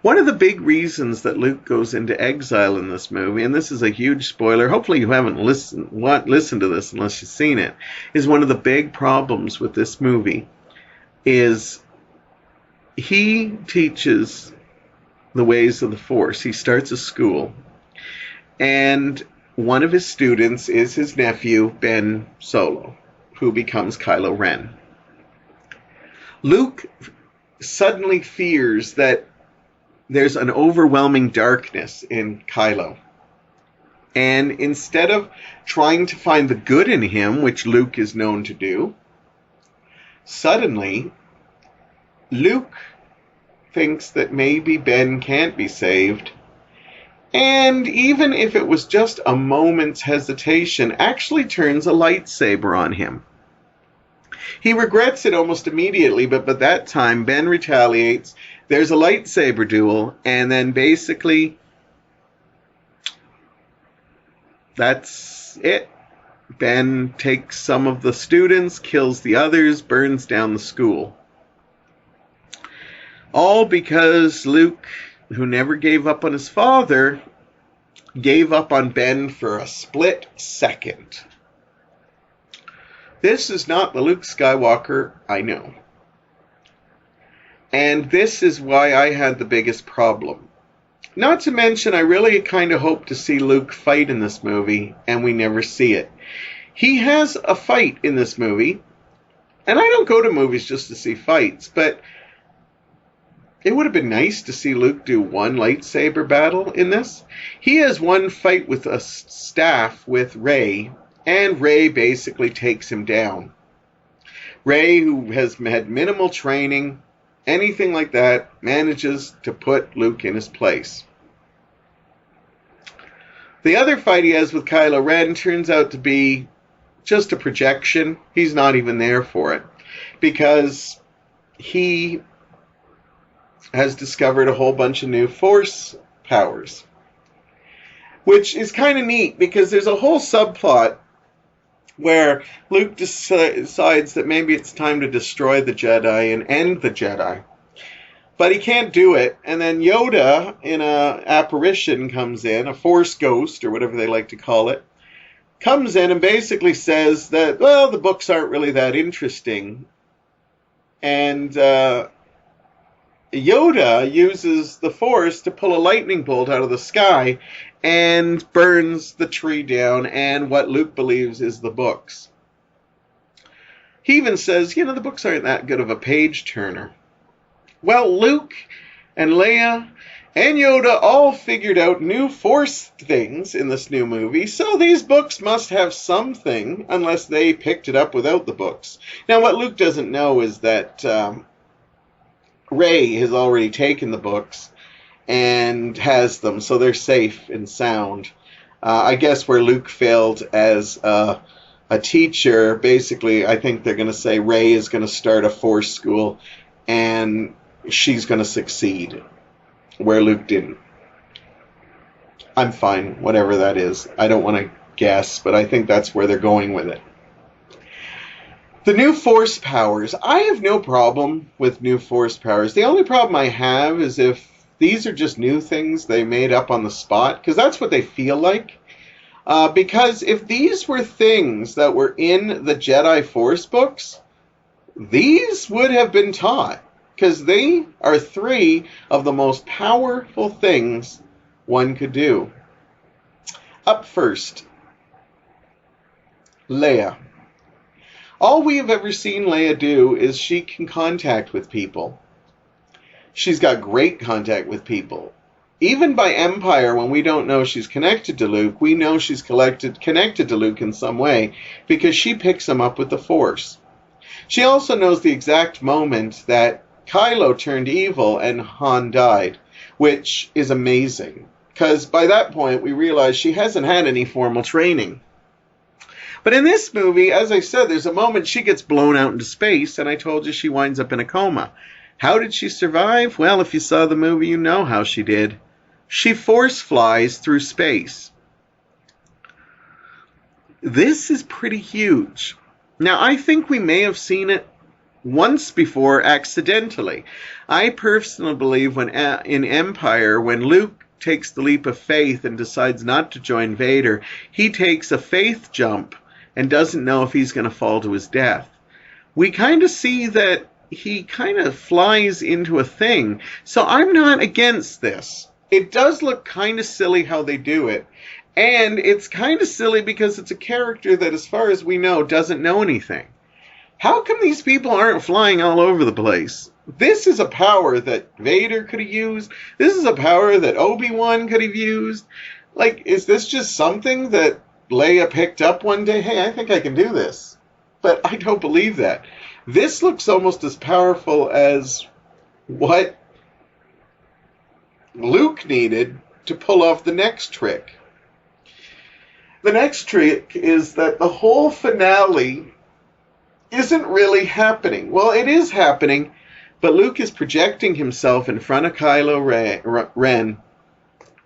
One of the big reasons that Luke goes into exile in this movie, and this is a huge spoiler, hopefully you haven't listened to this unless you've seen it, is one of the big problems with this movie is he teaches the ways of the Force. He starts a school, and one of his students is his nephew, Ben Solo, who becomes Kylo Ren. Luke suddenly fears that there's an overwhelming darkness in Kylo. And instead of trying to find the good in him, which Luke is known to do, suddenly Luke thinks that maybe Ben can't be saved. And even if it was just a moment's hesitation, actually turns a lightsaber on him. He regrets it almost immediately, but by that time Ben retaliates. There's a lightsaber duel, and then basically that's it. Ben takes some of the students, kills the others, burns down the school. All because Luke, who never gave up on his father, gave up on Ben for a split second. This is not the Luke Skywalker I know. And this is why I had the biggest problem. Not to mention, I really kind of hope to see Luke fight in this movie, and we never see it. He has a fight in this movie, and I don't go to movies just to see fights, but it would have been nice to see Luke do one lightsaber battle in this. He has one fight with a staff with Rey, and Rey basically takes him down. Rey, who has had minimal training, anything like that, manages to put Luke in his place. The other fight he has with Kylo Ren turns out to be just a projection. He's not even there for it, because he has discovered a whole bunch of new Force powers, which is kind of neat, because there's a whole subplot where Luke decides that maybe it's time to destroy the Jedi and end the Jedi. But he can't do it, and then Yoda, in an apparition, comes in, a Force ghost, or whatever they like to call it, comes in and basically says that, well, the books aren't really that interesting. And Yoda uses the Force to pull a lightning bolt out of the sky and burns the tree down and what Luke believes is the books. He even says, the books aren't that good of a page turner. Well, Luke and Leia and Yoda all figured out new Force things in this new movie, so these books must have something, unless they picked it up without the books. Now, what Luke doesn't know is that Rey has already taken the books and has them, so they're safe and sound. I guess where Luke failed as a teacher, basically, I think they're going to say Rey is going to start a Force school, and she's going to succeed, where Luke didn't. I'm fine, whatever that is. I don't want to guess, but I think that's where they're going with it. The new Force powers. I have no problem with new Force powers. The only problem I have is if these are just new things they made up on the spot, because that's what they feel like. Because if these were things that were in the Jedi Force books, these would have been taught, because they are 3 of the most powerful things one could do. Up first, Leia. All we have ever seen Leia do is she can contact with people. she's got great contact with people. Even by Empire, when we don't know she's connected to Luke, we know she's connected to Luke in some way because she picks him up with the Force. She also knows the exact moment that Kylo turned evil and Han died, which is amazing. Because by that point, we realize she hasn't had any formal training. But in this movie, as I said, there's a moment she gets blown out into space, and I told you she winds up in a coma. How did she survive? Well, if you saw the movie, you know how she did. She force flies through space. This is pretty huge. Now, I think we may have seen it once before accidentally. I personally believe in Empire, when Luke takes the leap of faith and decides not to join Vader, he takes a faith jump and doesn't know if he's going to fall to his death. We kind of see that he kind of flies into a thing. So I'm not against this. It does look kind of silly how they do it. And it's kind of silly because it's a character that, as far as we know, doesn't know anything. How come these people aren't flying all over the place? This is a power that Vader could have used. This is a power that Obi-Wan could have used. Like, is this just something that Leia picked up one day? Hey, I think I can do this. But I don't believe that. This looks almost as powerful as what Luke needed to pull off the next trick. The next trick is that the whole finale isn't really happening. Well, it is happening, but Luke is projecting himself in front of Kylo Ren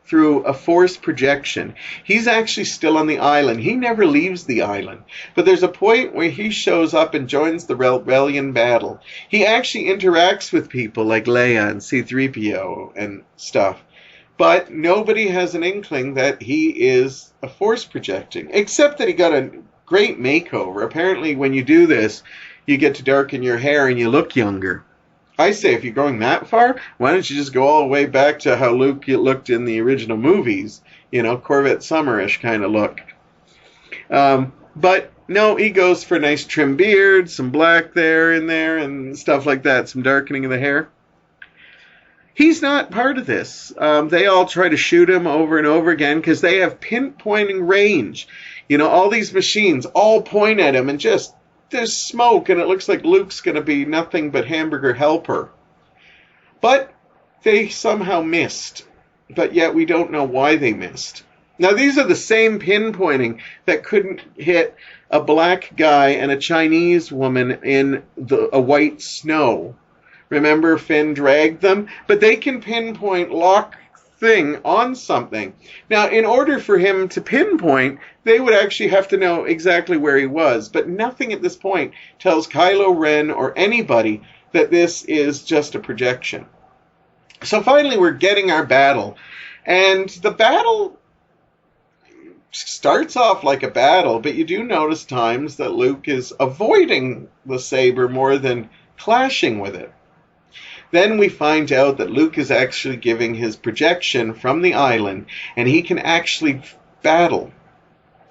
through a force projection. He's actually still on the island. He never leaves the island. But there's a point where he shows up and joins the rebellion battle. He actually interacts with people like Leia and C-3PO and stuff. But nobody has an inkling that he is a force projecting, except that he got a great makeover. Apparently, when you do this, you get to darken your hair and you look younger. I say, if you're going that far, why don't you just go all the way back to how Luke looked in the original movies? You know, Corvette Summerish kind of look. But no, he goes for a nice trim beard, some black there and stuff like that, some darkening of the hair. He's not part of this. They all try to shoot him over and over again because they have pinpointing range. You know, all these machines all point at him and just, there's smoke and it looks like Luke's going to be nothing but hamburger helper. But they somehow missed. But yet we don't know why they missed. Now these are the same pinpointing that couldn't hit a black guy and a Chinese woman in a white snow. Remember, Finn dragged them? But they can pinpoint lock thing on something. Now, in order for him to pinpoint, they would actually have to know exactly where he was. But nothing at this point tells Kylo Ren or anybody that this is just a projection. So finally, we're getting our battle. And the battle starts off like a battle, but you do notice times that Luke is avoiding the saber more than clashing with it. Then we find out that Luke is actually giving his projection from the island, and he can actually battle.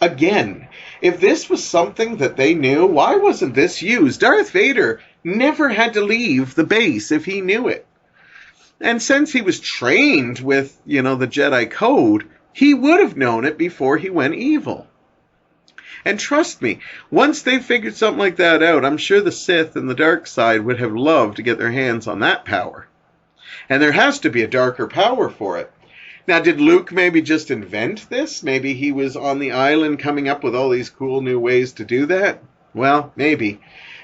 Again, if this was something that they knew, why wasn't this used? Darth Vader never had to leave the base if he knew it. And since he was trained with, the Jedi code, he would have known it before he went evil. And trust me, once they figured something like that out, I'm sure the Sith and the dark side would have loved to get their hands on that power. And there has to be a darker power for it. Now, did Luke maybe just invent this? Maybe he was on the island coming up with all these cool new ways to do that? Well, maybe.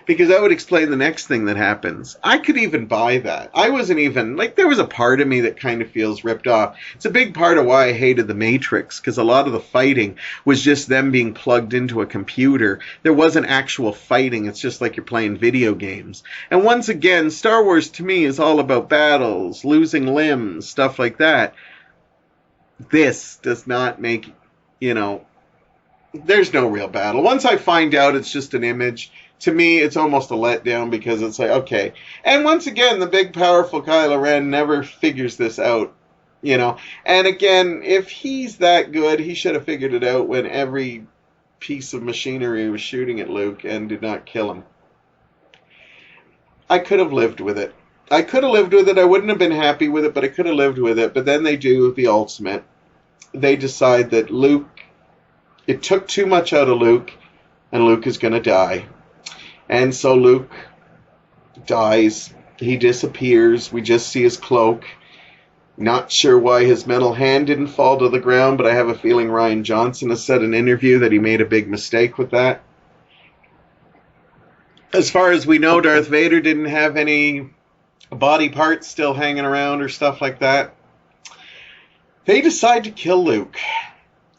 Because that would explain the next thing that happens. I could even buy that. I wasn't even, there was a part of me that kind of feels ripped off. It's a big part of why I hated The Matrix, because a lot of the fighting was just them being plugged into a computer. There wasn't actual fighting. It's just like you're playing video games. And once again, Star Wars to me is all about battles, losing limbs, stuff like that. This does not make, there's no real battle. Once I find out it's just an image, to me, it's almost a letdown because it's like, okay. And once again, the big, powerful Kylo Ren never figures this out, And again, if he's that good, he should have figured it out when every piece of machinery was shooting at Luke and did not kill him. I could have lived with it. I could have lived with it. I wouldn't have been happy with it, but I could have lived with it. But then they do the ultimate. They decide that Luke, it took too much out of Luke, and Luke is going to die. And so Luke dies. He disappears. We just see his cloak. Not sure why his metal hand didn't fall to the ground, but I have a feeling Rian Johnson has said in an interview that he made a big mistake with that. As far as we know, Darth Vader didn't have any body parts still hanging around or stuff like that. They decide to kill Luke.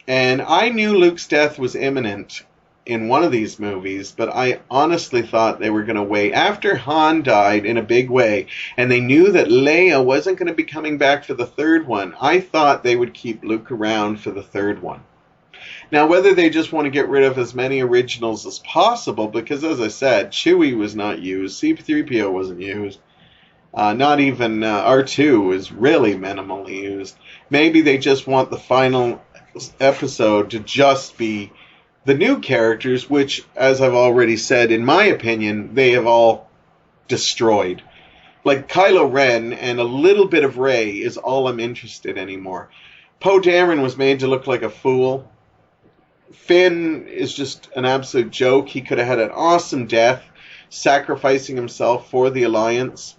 And I knew Luke's death was imminent in one of these movies, but I honestly thought they were going to wait. After Han died in a big way, and they knew that Leia wasn't going to be coming back for the third one, I thought they would keep Luke around for the third one. Now, whether they just want to get rid of as many originals as possible, because as I said, Chewie was not used, C-3PO wasn't used, not even R2 is really minimally used. Maybe they just want the final episode to just be the new characters, which, as I've already said, in my opinion, they have all destroyed. Like Kylo Ren and a little bit of Rey is all I'm interested in anymore. Poe Dameron was made to look like a fool. Finn is just an absolute joke. He could have had an awesome death, sacrificing himself for the Alliance.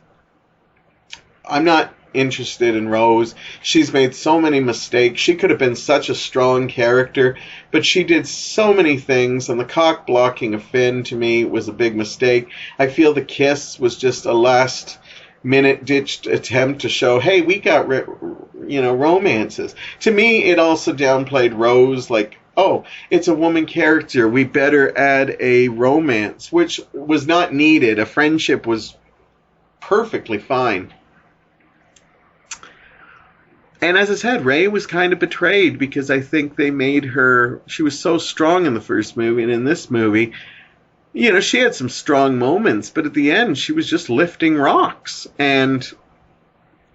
I'm not interested in Rose. She's made so many mistakes. She could have been such a strong character, but she did so many things, and the cock blocking of Finn, to me, was a big mistake. I feel the kiss was just a last-minute ditched attempt to show, hey, we got, romances. To me, it also downplayed Rose, like, oh, it's a woman character, we better add a romance, which was not needed. A friendship was perfectly fine. And as I said, Rey was kind of betrayed because I think they made her, she was so strong in the first movie, and in this movie, she had some strong moments, but at the end she was just lifting rocks and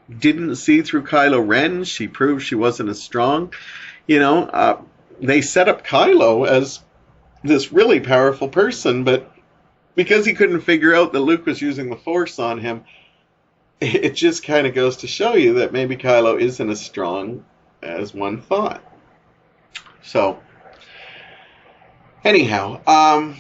didn't see through Kylo Ren. She proved she wasn't as strong. They set up Kylo as this really powerful person, but because he couldn't figure out that Luke was using the Force on him, it just kind of goes to show you that maybe Kylo isn't as strong as one thought. So, anyhow,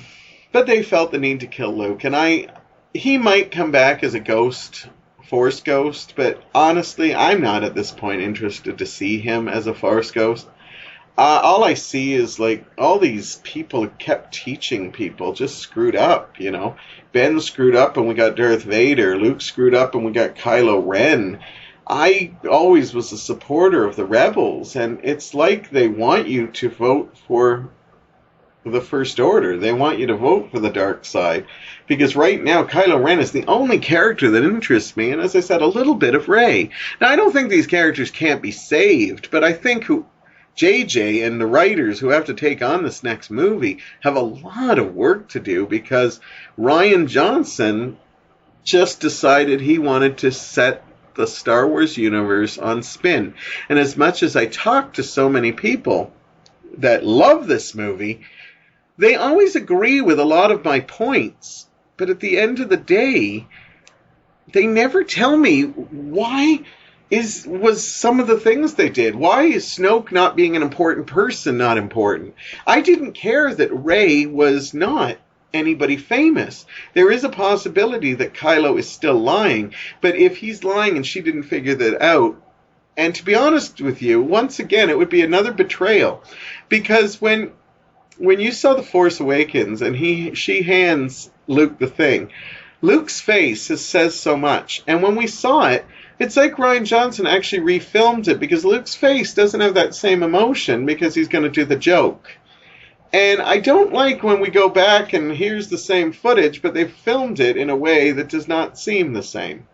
but they felt the need to kill Luke, and he might come back as a ghost, Force ghost, but honestly, I'm not at this point interested to see him as a Force ghost. All I see is, like, all these people who kept teaching people just screwed up, Ben screwed up and we got Darth Vader. Luke screwed up and we got Kylo Ren. I always was a supporter of the Rebels, and it's like they want you to vote for the First Order. They want you to vote for the dark side. Because right now, Kylo Ren is the only character that interests me, and as I said, a little bit of Rey. Now, I don't think these characters can't be saved, but I think JJ and the writers who have to take on this next movie have a lot of work to do, because Rian Johnson just decided he wanted to set the Star Wars universe on spin. And as much as I talk to so many people that love this movie, they always agree with a lot of my points. But at the end of the day, they never tell me why was some of the things they did. Why is Snoke not being an important person not important? I didn't care that Rey was not anybody famous. There is a possibility that Kylo is still lying, but if he's lying and she didn't figure that out, and to be honest with you, once again, it would be another betrayal, because when you saw The Force Awakens and she hands Luke the thing, Luke's face says so much, and when we saw it, it's like Rian Johnson actually refilmed it, because Luke's face doesn't have that same emotion because he's going to do the joke. And I don't like when we go back and here's the same footage, but they filmed it in a way that does not seem the same.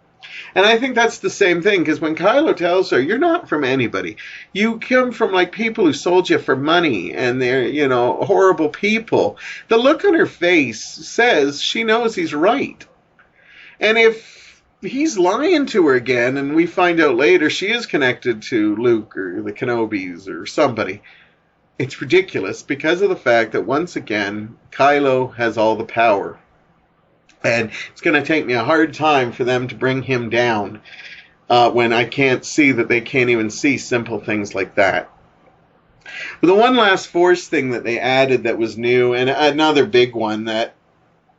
And I think that's the same thing, because when Kylo tells her, you're not from anybody. You come from, like, people who sold you for money, and they're, horrible people. The look on her face says she knows he's right. And if he's lying to her again, and we find out later she is connected to Luke or the Kenobis or somebody, it's ridiculous because of the fact that, once again, Kylo has all the power. And it's going to take me a hard time for them to bring him down when I can't see that they can't even see simple things like that. But the one last Force thing that they added that was new, and another big one that,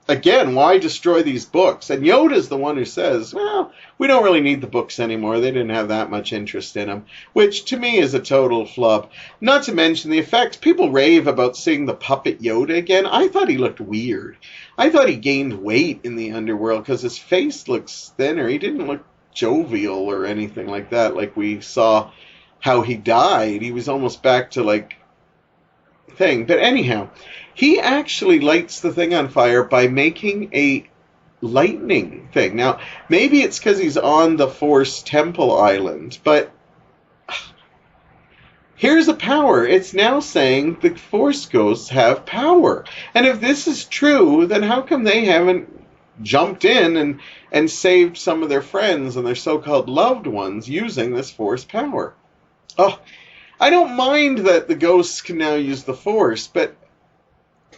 again, why destroy these books? And Yoda's the one who says, well, we don't really need the books anymore. They didn't have that much interest in them, which to me is a total flub. Not to mention the effects. People rave about seeing the puppet Yoda again. I thought he looked weird. I thought he gained weight in the underworld because his face looks thinner. He didn't look jovial or anything like that, like we saw how he died. He was almost back to like thing. But anyhow, he actually lights the thing on fire by making a lightning thing. Now, maybe it's because he's on the Force Temple Island, but here's a power. It's now saying the Force ghosts have power. And if this is true, then how come they haven't jumped in and saved some of their friends and their so-called loved ones using this Force power? Oh, I don't mind that the ghosts can now use the Force, but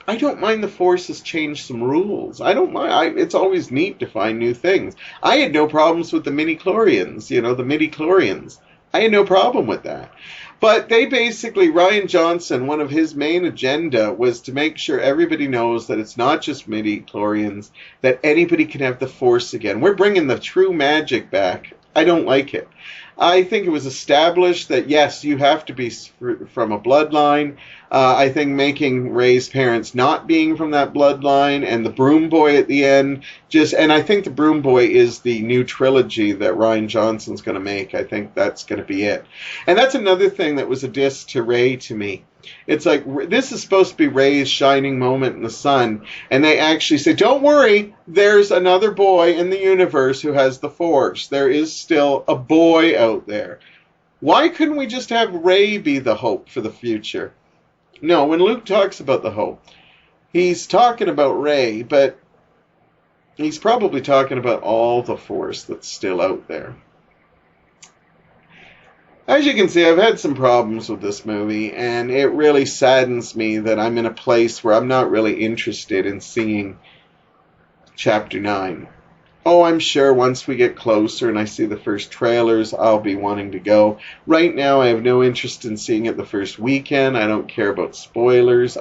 I don't mind the Force has changed some rules. I don't mind. It's always neat to find new things. I had no problems with the midi-chlorians, the midi-chlorians. I had no problem with that. But they basically, Rian Johnson, one of his main agenda was to make sure everybody knows that it's not just midi-chlorians, that anybody can have the Force again. We're bringing the true magic back. I don't like it. I think it was established that, yes, you have to be from a bloodline. I think making Rey's parents not being from that bloodline and the Broom Boy at the end, and I think the Broom Boy is the new trilogy that Rian Johnson's going to make. I think that's going to be it. And that's another thing that was a diss to Rey to me. It's like, this is supposed to be Rey's shining moment in the sun, and they actually say, don't worry, there's another boy in the universe who has the Force. There is still a boy out there. Why couldn't we just have Rey be the hope for the future? No, when Luke talks about the hope, he's talking about Rey, but he's probably talking about all the Force that's still out there. As you can see, I've had some problems with this movie, and it really saddens me that I'm in a place where I'm not really interested in seeing Chapter 9. Oh, I'm sure once we get closer and I see the first trailers, I'll be wanting to go. Right now, I have no interest in seeing it the first weekend. I don't care about spoilers.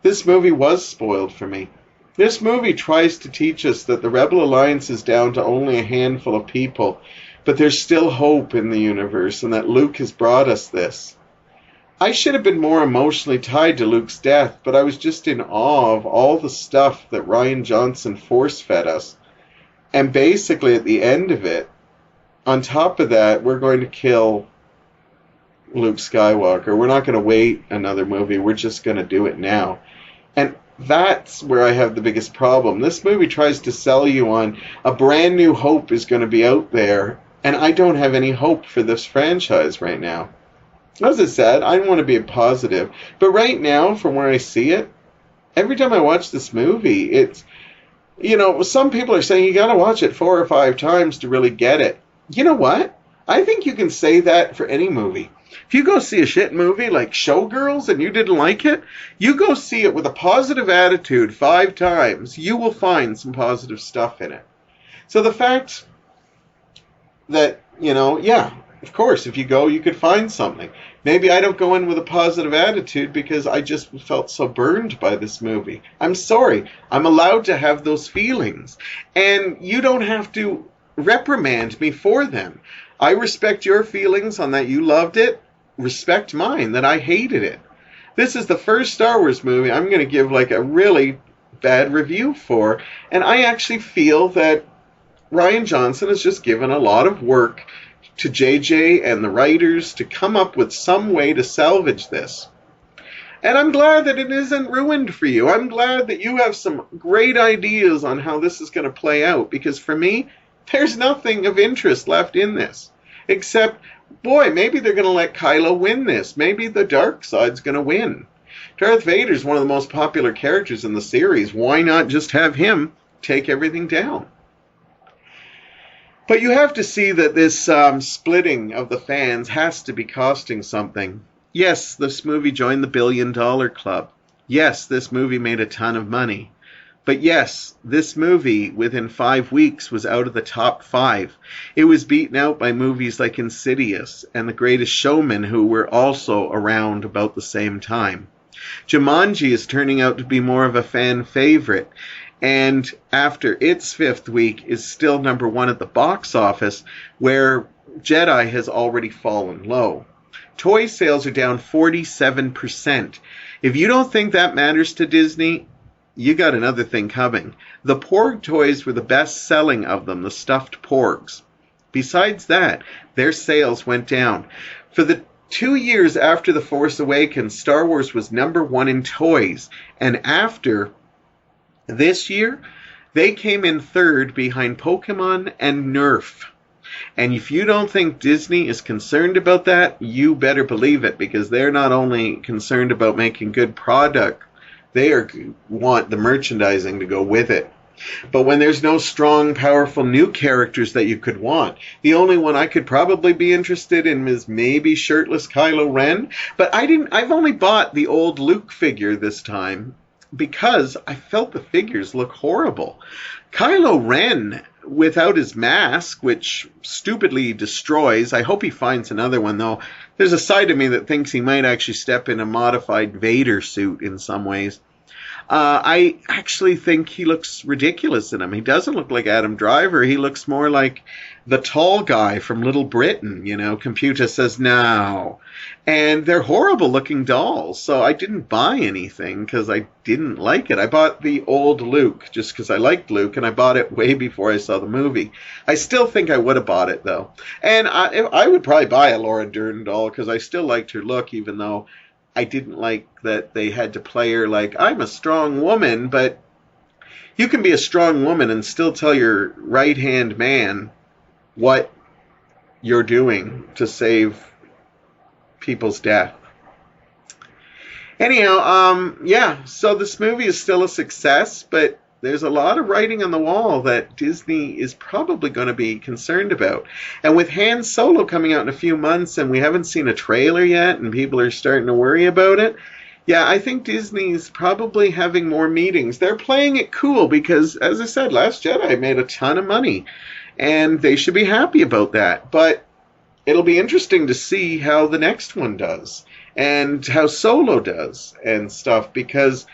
This movie was spoiled for me. This movie tries to teach us that the Rebel Alliance is down to only a handful of people, but there's still hope in the universe, and that Luke has brought us this. I should have been more emotionally tied to Luke's death, but I was just in awe of all the stuff that Rian Johnson force-fed us. And basically, at the end of it, on top of that, we're going to kill Luke Skywalker. We're not going to wait another movie. We're just going to do it now. And that's where I have the biggest problem. This movie tries to sell you on a brand new hope is going to be out there, and I don't have any hope for this franchise right now. As I said, I want to be a positive. But right now, from where I see it, every time I watch this movie, it's, some people are saying you got to watch it 4 or 5 times to really get it. You know what? I think you can say that for any movie. If you go see a shit movie like Showgirls and you didn't like it, you go see it with a positive attitude 5 times. You will find some positive stuff in it. So the fact that, of course, if you go, you could find something. Maybe I don't go in with a positive attitude because I just felt so burned by this movie. I'm sorry. I'm allowed to have those feelings. And you don't have to reprimand me for them. I respect your feelings on that you loved it. Respect mine, that I hated it. This is the first Star Wars movie I'm going to give like a really bad review for. And I actually feel that Rian Johnson has just given a lot of work to JJ and the writers to come up with some way to salvage this. And I'm glad that it isn't ruined for you. I'm glad that you have some great ideas on how this is going to play out, because for me, there's nothing of interest left in this. Except, boy, maybe they're going to let Kylo win this. Maybe the dark side's going to win. Darth Vader's one of the most popular characters in the series. Why not just have him take everything down? But you have to see that this splitting of the fans has to be costing something. Yes, this movie joined the $1 billion club. Yes, this movie made a ton of money. But yes, this movie, within 5 weeks, was out of the top 5. It was beaten out by movies like Insidious and The Greatest Showman, who were also around about the same time. Jumanji is turning out to be more of a fan favorite, and after its 5th week is still number 1 at the box office, where Jedi has already fallen low. Toy sales are down 47%. If you don't think that matters to Disney, you got another thing coming. The Porg toys were the best selling of them, the stuffed Porgs. Besides that, their sales went down. For the 2 years after The Force Awakens, Star Wars was number 1 in toys, and after this year, they came in 3rd behind Pokemon and Nerf. And if you don't think Disney is concerned about that, you better believe it, because they're not only concerned about making good product, they want the merchandising to go with it. But when there's no strong, powerful new characters that you could want, the only one I could probably be interested in is maybe shirtless Kylo Ren. But I've only bought the old Luke figure this time, because I felt the figures look horrible. Kylo Ren, without his mask, which stupidly destroys, I hope he finds another one, though. There's a side of me that thinks he might actually step in a modified Vader suit in some ways. I actually think he looks ridiculous in him. He doesn't look like Adam Driver. He looks more like the tall guy from Little Britain, you know. Computer says no. And they're horrible looking dolls. So I didn't buy anything because I didn't like it. I bought the old Luke just because I liked Luke, and I bought it way before I saw the movie. I still think I would have bought it, though. And I would probably buy a Laura Dern doll because I still liked her look, even though I didn't like that they had to play her like, I'm a strong woman. But you can be a strong woman and still tell your right-hand man what you're doing to save people's death. Anyhow, yeah, so this movie is still a success, but there's a lot of writing on the wall that Disney is probably going to be concerned about. And with Han Solo coming out in a few months, and we haven't seen a trailer yet, and people are starting to worry about it, yeah, I think Disney's probably having more meetings. They're playing it cool because, as I said, Last Jedi made a ton of money, and they should be happy about that. But it'll be interesting to see how the next one does, and how Solo does, and stuff, because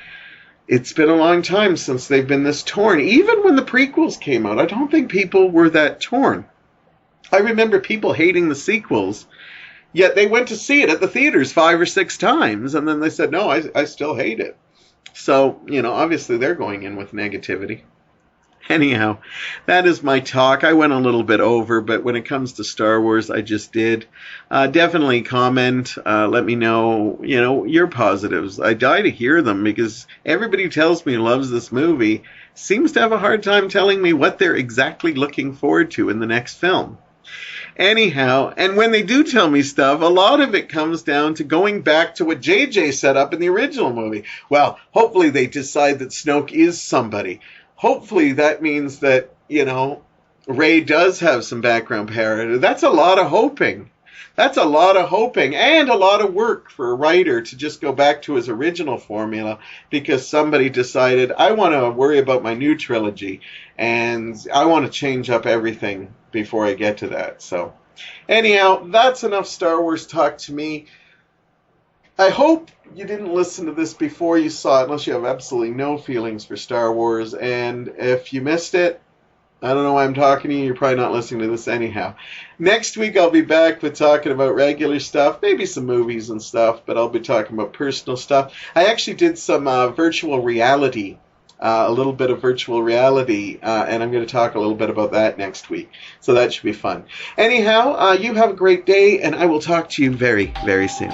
it's been a long time since they've been this torn. Even when the prequels came out, I don't think people were that torn. I remember people hating the sequels, yet they went to see it at the theaters 5 or 6 times, and then they said, no, I still hate it. So, you know, obviously they're going in with negativity. Anyhow, that is my talk. I went a little bit over, but when it comes to Star Wars, I just did. Definitely comment. Let me know, you know, your positives. I die to hear them because everybody who tells me loves this movie seems to have a hard time telling me what they're exactly looking forward to in the next film. Anyhow, and when they do tell me stuff, a lot of it comes down to going back to what JJ set up in the original movie. Well, hopefully they decide that Snoke is somebody. Hopefully that means that, you know, Rey does have some background power. That's a lot of hoping. That's a lot of hoping and a lot of work for a writer to just go back to his original formula because somebody decided, I want to worry about my new trilogy and I want to change up everything before I get to that. So anyhow, that's enough Star Wars talk to me. I hope you didn't listen to this before you saw it, unless you have absolutely no feelings for Star Wars. And if you missed it, I don't know why I'm talking to you. You're probably not listening to this anyhow. Next week, I'll be back with talking about regular stuff, maybe some movies and stuff, but I'll be talking about personal stuff. I actually did some virtual reality, a little bit of virtual reality, and I'm going to talk a little bit about that next week. So that should be fun. Anyhow, you have a great day, and I will talk to you very, very soon.